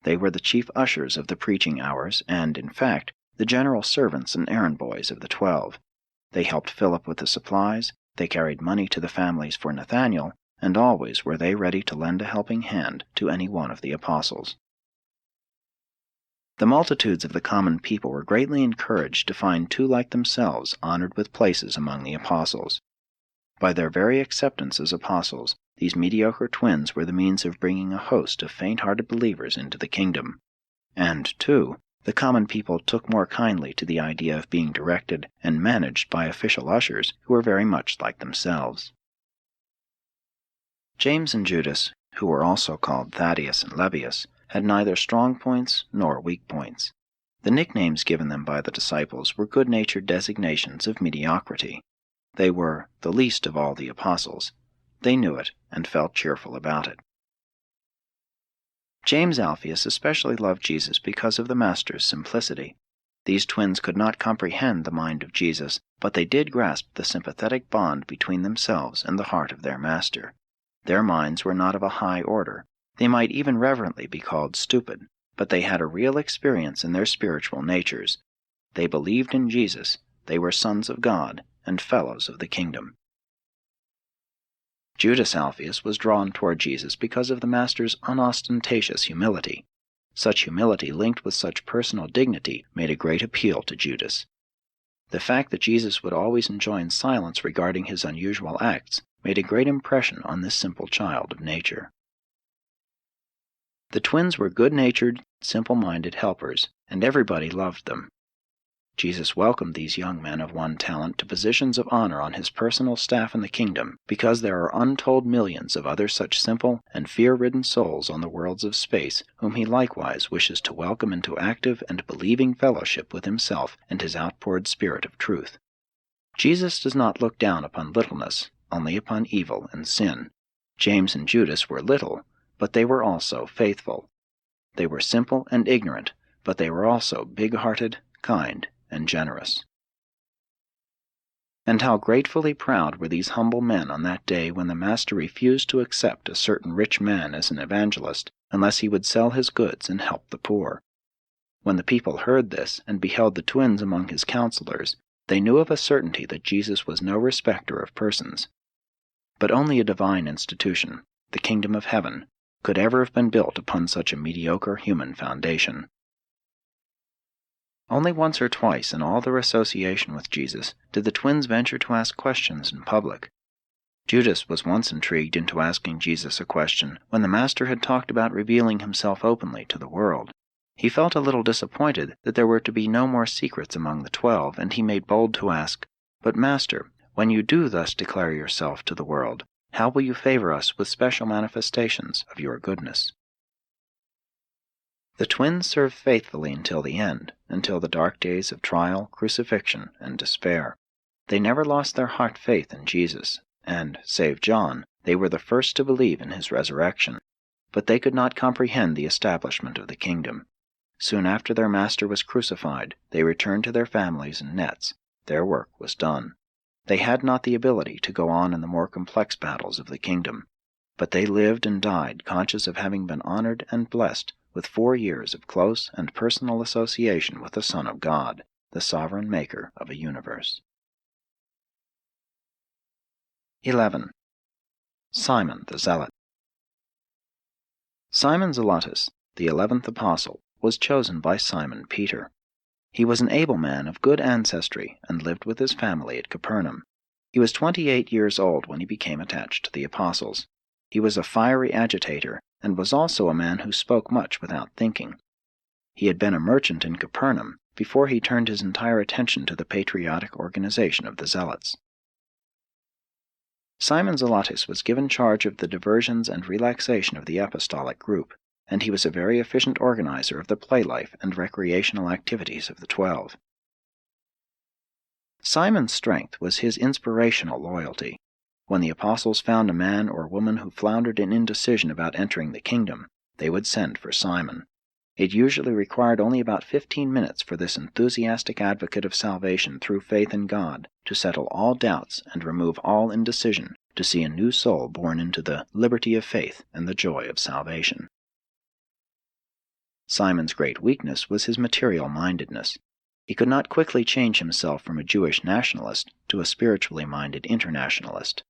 They were the chief ushers of the preaching hours and, in fact, the general servants and errand boys of the 12. They helped Philip with the supplies, they carried money to the families for Nathaniel, and always were they ready to lend a helping hand to any one of the apostles. The multitudes of the common people were greatly encouraged to find 2 like themselves honored with places among the apostles. By their very acceptance as apostles, these mediocre twins were the means of bringing a host of faint-hearted believers into the kingdom. And, too, the common people took more kindly to the idea of being directed and managed by official ushers who were very much like themselves. James and Judas, who were also called Thaddeus and Lebbaeus, had neither strong points nor weak points. The nicknames given them by the disciples were good-natured designations of mediocrity. They were the least of all the apostles. They knew it and felt cheerful about it. James Alphaeus especially loved Jesus because of the Master's simplicity. These twins could not comprehend the mind of Jesus, but they did grasp the sympathetic bond between themselves and the heart of their Master. Their minds were not of a high order. They might even reverently be called stupid, but they had a real experience in their spiritual natures. They believed in Jesus, they were sons of God, and fellows of the kingdom. Judas Alphaeus was drawn toward Jesus because of the Master's unostentatious humility. Such humility linked with such personal dignity made a great appeal to Judas. The fact that Jesus would always enjoin silence regarding his unusual acts made a great impression on this simple child of nature. The twins were good-natured, simple-minded helpers, and everybody loved them. Jesus welcomed these young men of one talent to positions of honor on his personal staff in the kingdom, because there are untold millions of other such simple and fear-ridden souls on the worlds of space whom he likewise wishes to welcome into active and believing fellowship with himself and his outpoured spirit of truth. Jesus does not look down upon littleness, only upon evil and sin. James and Judas were little, but they were also faithful. They were simple and ignorant, but they were also big-hearted, kind, and generous. And how gratefully proud were these humble men on that day when the Master refused to accept a certain rich man as an evangelist unless he would sell his goods and help the poor. When the people heard this and beheld the twins among his counselors, they knew of a certainty that Jesus was no respecter of persons. But only a divine institution, the kingdom of heaven, could ever have been built upon such a mediocre human foundation. Only once or twice in all their association with Jesus did the twins venture to ask questions in public. Judas was once intrigued into asking Jesus a question when the Master had talked about revealing himself openly to the world. He felt a little disappointed that there were to be no more secrets among the 12, and he made bold to ask, "But Master, when you do thus declare yourself to the world, how will you favor us with special manifestations of your goodness?" The twins served faithfully until the end, until the dark days of trial, crucifixion, and despair. They never lost their heart faith in Jesus, and, save John, they were the first to believe in his resurrection. But they could not comprehend the establishment of the kingdom. Soon after their Master was crucified, they returned to their families and nets. Their work was done. They had not the ability to go on in the more complex battles of the kingdom, but they lived and died conscious of having been honored and blessed with 4 years of close and personal association with the Son of God, the sovereign maker of a universe. 11. Simon the Zealot. Simon Zelotus, the 11th apostle, was chosen by Simon Peter. He was an able man of good ancestry and lived with his family at Capernaum. He was 28 years old when he became attached to the apostles. He was a fiery agitator, and was also a man who spoke much without thinking. He had been a merchant in Capernaum before he turned his entire attention to the patriotic organization of the Zealots. Simon Zelotus was given charge of the diversions and relaxation of the apostolic group, and he was a very efficient organizer of the play life and recreational activities of the 12. Simon's strength was his inspirational loyalty. When the apostles found a man or woman who floundered in indecision about entering the kingdom, they would send for Simon. It usually required only about 15 minutes for this enthusiastic advocate of salvation through faith in God to settle all doubts and remove all indecision, to see a new soul born into the liberty of faith and the joy of salvation. Simon's great weakness was his material mindedness. He could not quickly change himself from a Jewish nationalist to a spiritually minded internationalist.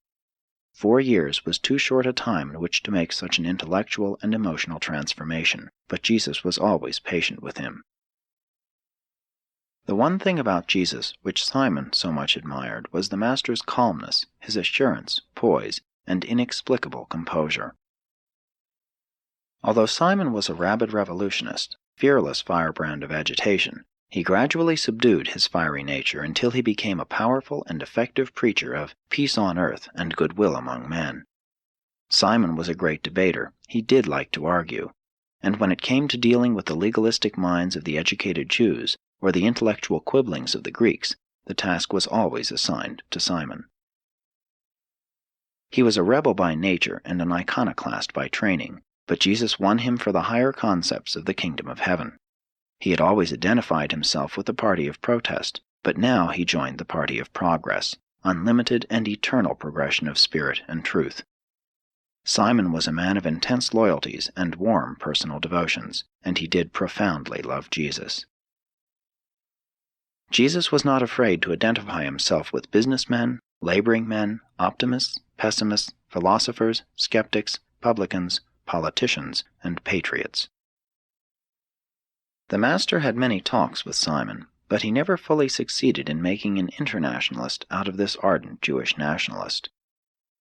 4 years was too short a time in which to make such an intellectual and emotional transformation, but Jesus was always patient with him. The one thing about Jesus which Simon so much admired was the Master's calmness, his assurance, poise, and inexplicable composure. Although Simon was a rabid revolutionist, fearless firebrand of agitation, he gradually subdued his fiery nature until he became a powerful and effective preacher of peace on earth and goodwill among men. Simon was a great debater. He did like to argue. And when it came to dealing with the legalistic minds of the educated Jews or the intellectual quibblings of the Greeks, the task was always assigned to Simon. He was a rebel by nature and an iconoclast by training, but Jesus won him for the higher concepts of the kingdom of heaven. He had always identified himself with the party of protest, but now he joined the party of progress, unlimited and eternal progression of spirit and truth. Simon was a man of intense loyalties and warm personal devotions, and he did profoundly love Jesus. Jesus was not afraid to identify himself with businessmen, laboring men, optimists, pessimists, philosophers, skeptics, publicans, politicians, and patriots. The Master had many talks with Simon, but he never fully succeeded in making an internationalist out of this ardent Jewish nationalist.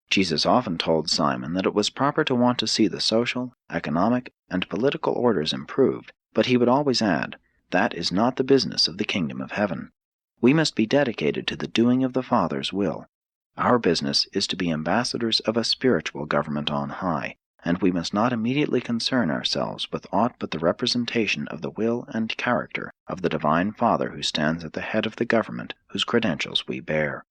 Jesus often told Simon that it was proper to want to see the social, economic, and political orders improved, but he would always add, "That is not the business of the kingdom of heaven. We must be dedicated to the doing of the Father's will. Our business is to be ambassadors of a spiritual government on high, and we must not immediately concern ourselves with aught but the representation of the will and character of the Divine Father who stands at the head of the government whose credentials we bear."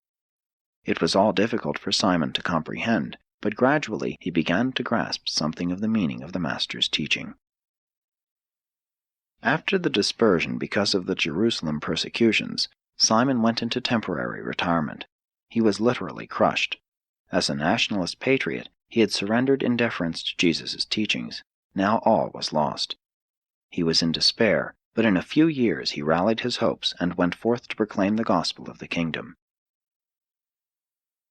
It was all difficult for Simon to comprehend, but gradually he began to grasp something of the meaning of the Master's teaching. After the dispersion because of the Jerusalem persecutions, Simon went into temporary retirement. He was literally crushed. As a nationalist patriot, he had surrendered in deference to Jesus' teachings. Now all was lost. He was in despair, but in a few years he rallied his hopes and went forth to proclaim the gospel of the kingdom.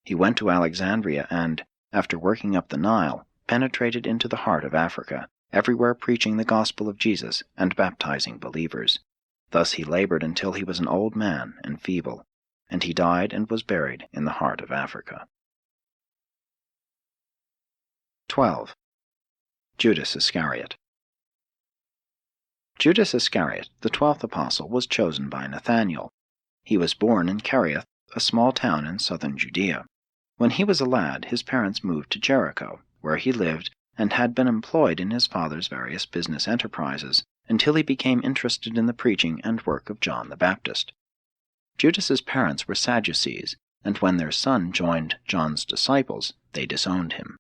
He went to Alexandria and, after working up the Nile, penetrated into the heart of Africa, everywhere preaching the gospel of Jesus and baptizing believers. Thus he labored until he was an old man and feeble, and he died and was buried in the heart of Africa. 12. Judas Iscariot. Judas Iscariot, the 12th apostle, was chosen by Nathaniel. He was born in Kerioth, a small town in southern Judea. When he was a lad, his parents moved to Jericho, where he lived and had been employed in his father's various business enterprises, until he became interested in the preaching and work of John the Baptist. Judas's parents were Sadducees, and when their son joined John's disciples, they disowned him.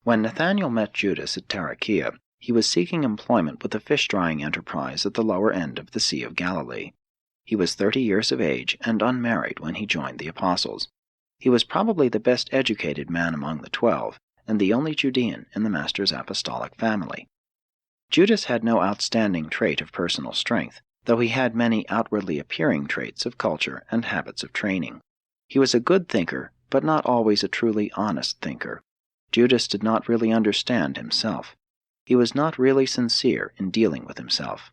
When Nathaniel met Judas at Tarichaea, he was seeking employment with a fish-drying enterprise at the lower end of the Sea of Galilee. He was 30 years of age and unmarried when he joined the apostles. He was probably the best educated man among the 12, and the only Judean in the Master's apostolic family. Judas had no outstanding trait of personal strength, though he had many outwardly appearing traits of culture and habits of training. He was a good thinker, but not always a truly honest thinker. Judas did not really understand himself. He was not really sincere in dealing with himself.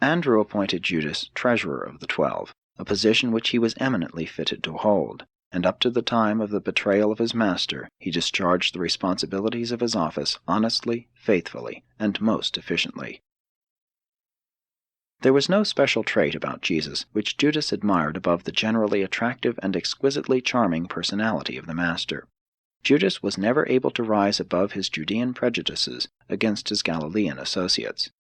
Andrew appointed Judas treasurer of the 12, a position which he was eminently fitted to hold, and up to the time of the betrayal of his master, he discharged the responsibilities of his office honestly, faithfully, and most efficiently. There was no special trait about Jesus which Judas admired above the generally attractive and exquisitely charming personality of the Master. Judas was never able to rise above his Judean prejudices against his Galilean associates.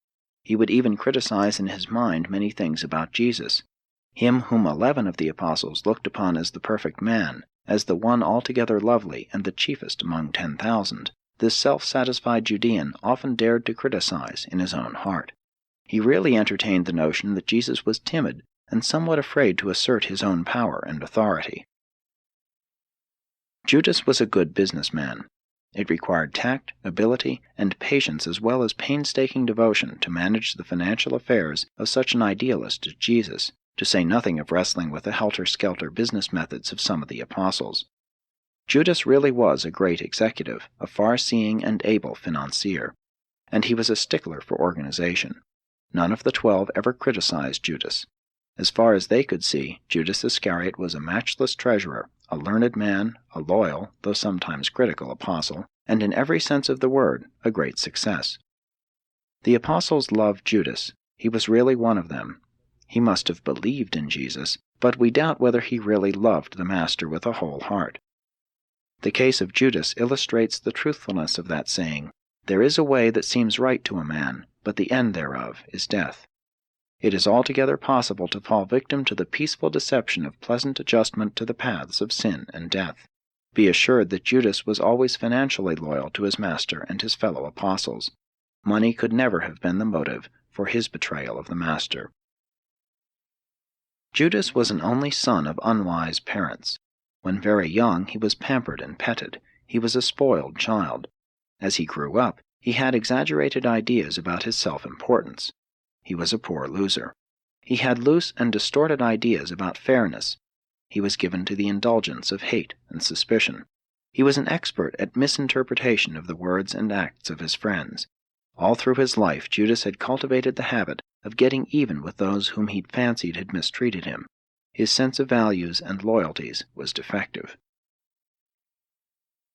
He would even criticize in his mind many things about Jesus, him whom 11 of the apostles looked upon as the perfect man, as the one altogether lovely and the chiefest among 10,000. This self-satisfied Judean often dared to criticize in his own heart. He really entertained the notion that Jesus was timid and somewhat afraid to assert his own power and authority. Judas was a good businessman. It required tact, ability, and patience as well as painstaking devotion to manage the financial affairs of such an idealist as Jesus, to say nothing of wrestling with the helter-skelter business methods of some of the apostles. Judas really was a great executive, a far-seeing and able financier, and he was a stickler for organization. None of the 12 ever criticized Judas. As far as they could see, Judas Iscariot was a matchless treasurer, a learned man, a loyal, though sometimes critical apostle, and in every sense of the word, a great success. The apostles loved Judas. He was really one of them. He must have believed in Jesus, but we doubt whether he really loved the Master with a whole heart. The case of Judas illustrates the truthfulness of that saying, "There is a way that seems right to a man, but the end thereof is death." It is altogether possible to fall victim to the peaceful deception of pleasant adjustment to the paths of sin and death. Be assured that Judas was always financially loyal to his master and his fellow apostles. Money could never have been the motive for his betrayal of the master. Judas was an only son of unwise parents. When very young, he was pampered and petted. He was a spoiled child. As he grew up, he had exaggerated ideas about his self-importance. He was a poor loser. He had loose and distorted ideas about fairness. He was given to the indulgence of hate and suspicion. He was an expert at misinterpretation of the words and acts of his friends. All through his life, Judas had cultivated the habit of getting even with those whom he fancied had mistreated him. His sense of values and loyalties was defective.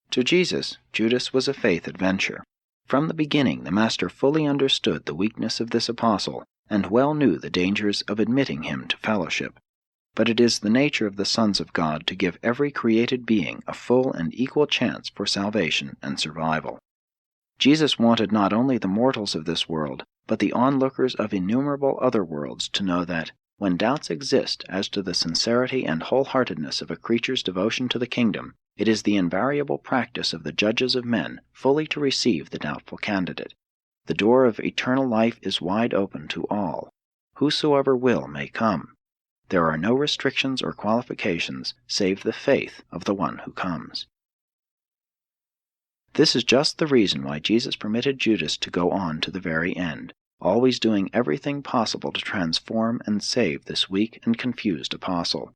To Jesus, Judas was a faith adventure. From the beginning, the Master fully understood the weakness of this apostle and well knew the dangers of admitting him to fellowship. But it is the nature of the sons of God to give every created being a full and equal chance for salvation and survival. Jesus wanted not only the mortals of this world, but the onlookers of innumerable other worlds to know that, when doubts exist as to the sincerity and wholeheartedness of a creature's devotion to the kingdom, it is the invariable practice of the judges of men fully to receive the doubtful candidate. The door of eternal life is wide open to all. Whosoever will may come. There are no restrictions or qualifications save the faith of the one who comes. This is just the reason why Jesus permitted Judas to go on to the very end, always doing everything possible to transform and save this weak and confused apostle.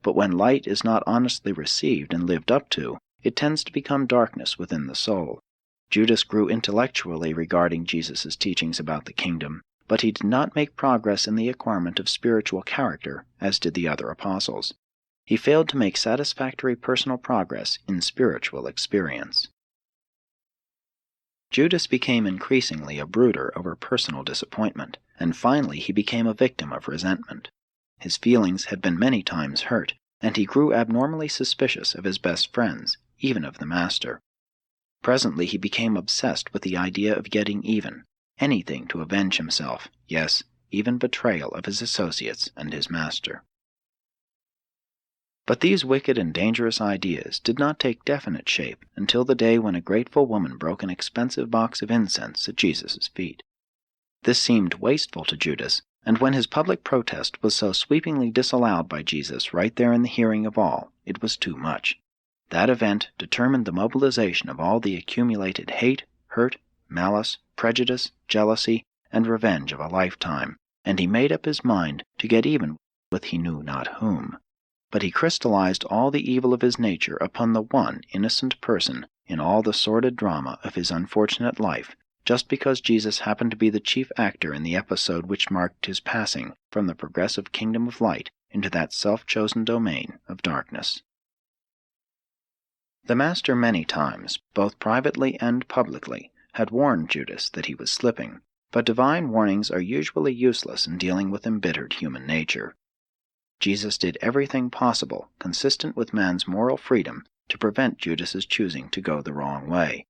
But when light is not honestly received and lived up to, it tends to become darkness within the soul. Judas grew intellectually regarding Jesus' teachings about the kingdom, but he did not make progress in the acquirement of spiritual character, as did the other apostles. He failed to make satisfactory personal progress in spiritual experience. Judas became increasingly a brooder over personal disappointment, and finally he became a victim of resentment. His feelings had been many times hurt, and he grew abnormally suspicious of his best friends, even of the Master. Presently he became obsessed with the idea of getting even, anything to avenge himself, yes, even betrayal of his associates and his Master. But these wicked and dangerous ideas did not take definite shape until the day when a grateful woman broke an expensive box of incense at Jesus' feet. This seemed wasteful to Judas, and when his public protest was so sweepingly disallowed by Jesus right there in the hearing of all, it was too much. That event determined the mobilization of all the accumulated hate, hurt, malice, prejudice, jealousy, and revenge of a lifetime, and he made up his mind to get even with he knew not whom. But he crystallized all the evil of his nature upon the one innocent person in all the sordid drama of his unfortunate life, just because Jesus happened to be the chief actor in the episode which marked his passing from the progressive kingdom of light into that self-chosen domain of darkness. The Master many times, both privately and publicly, had warned Judas that he was slipping, but divine warnings are usually useless in dealing with embittered human nature. Jesus did everything possible, consistent with man's moral freedom, to prevent Judas's choosing to go the wrong way.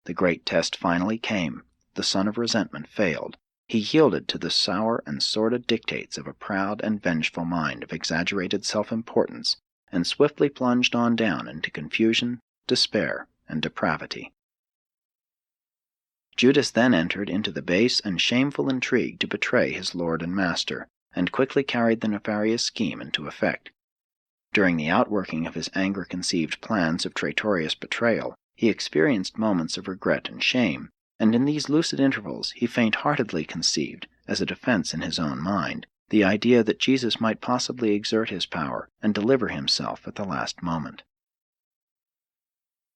The great test finally came. The son of resentment failed. He yielded to the sour and sordid dictates of a proud and vengeful mind of exaggerated self-importance, and swiftly plunged on down into confusion, despair, and depravity. Judas then entered into the base and shameful intrigue to betray his Lord and Master, and quickly carried the nefarious scheme into effect. During the outworking of his anger-conceived plans of traitorous betrayal, he experienced moments of regret and shame, and in these lucid intervals he faint-heartedly conceived, as a defense in his own mind, the idea that Jesus might possibly exert his power and deliver himself at the last moment.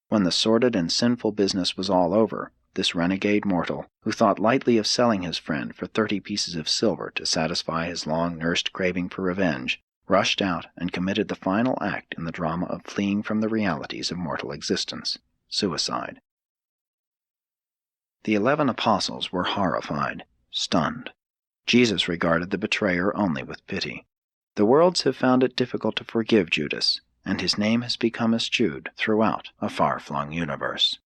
When the sordid and sinful business was all over, this renegade mortal, who thought lightly of selling his friend for 30 pieces of silver to satisfy his long-nursed craving for revenge, rushed out and committed the final act in the drama of fleeing from the realities of mortal existence, suicide. The 11 apostles were horrified, stunned. Jesus regarded the betrayer only with pity. The worlds have found it difficult to forgive Judas, and his name has become eschewed throughout a far-flung universe.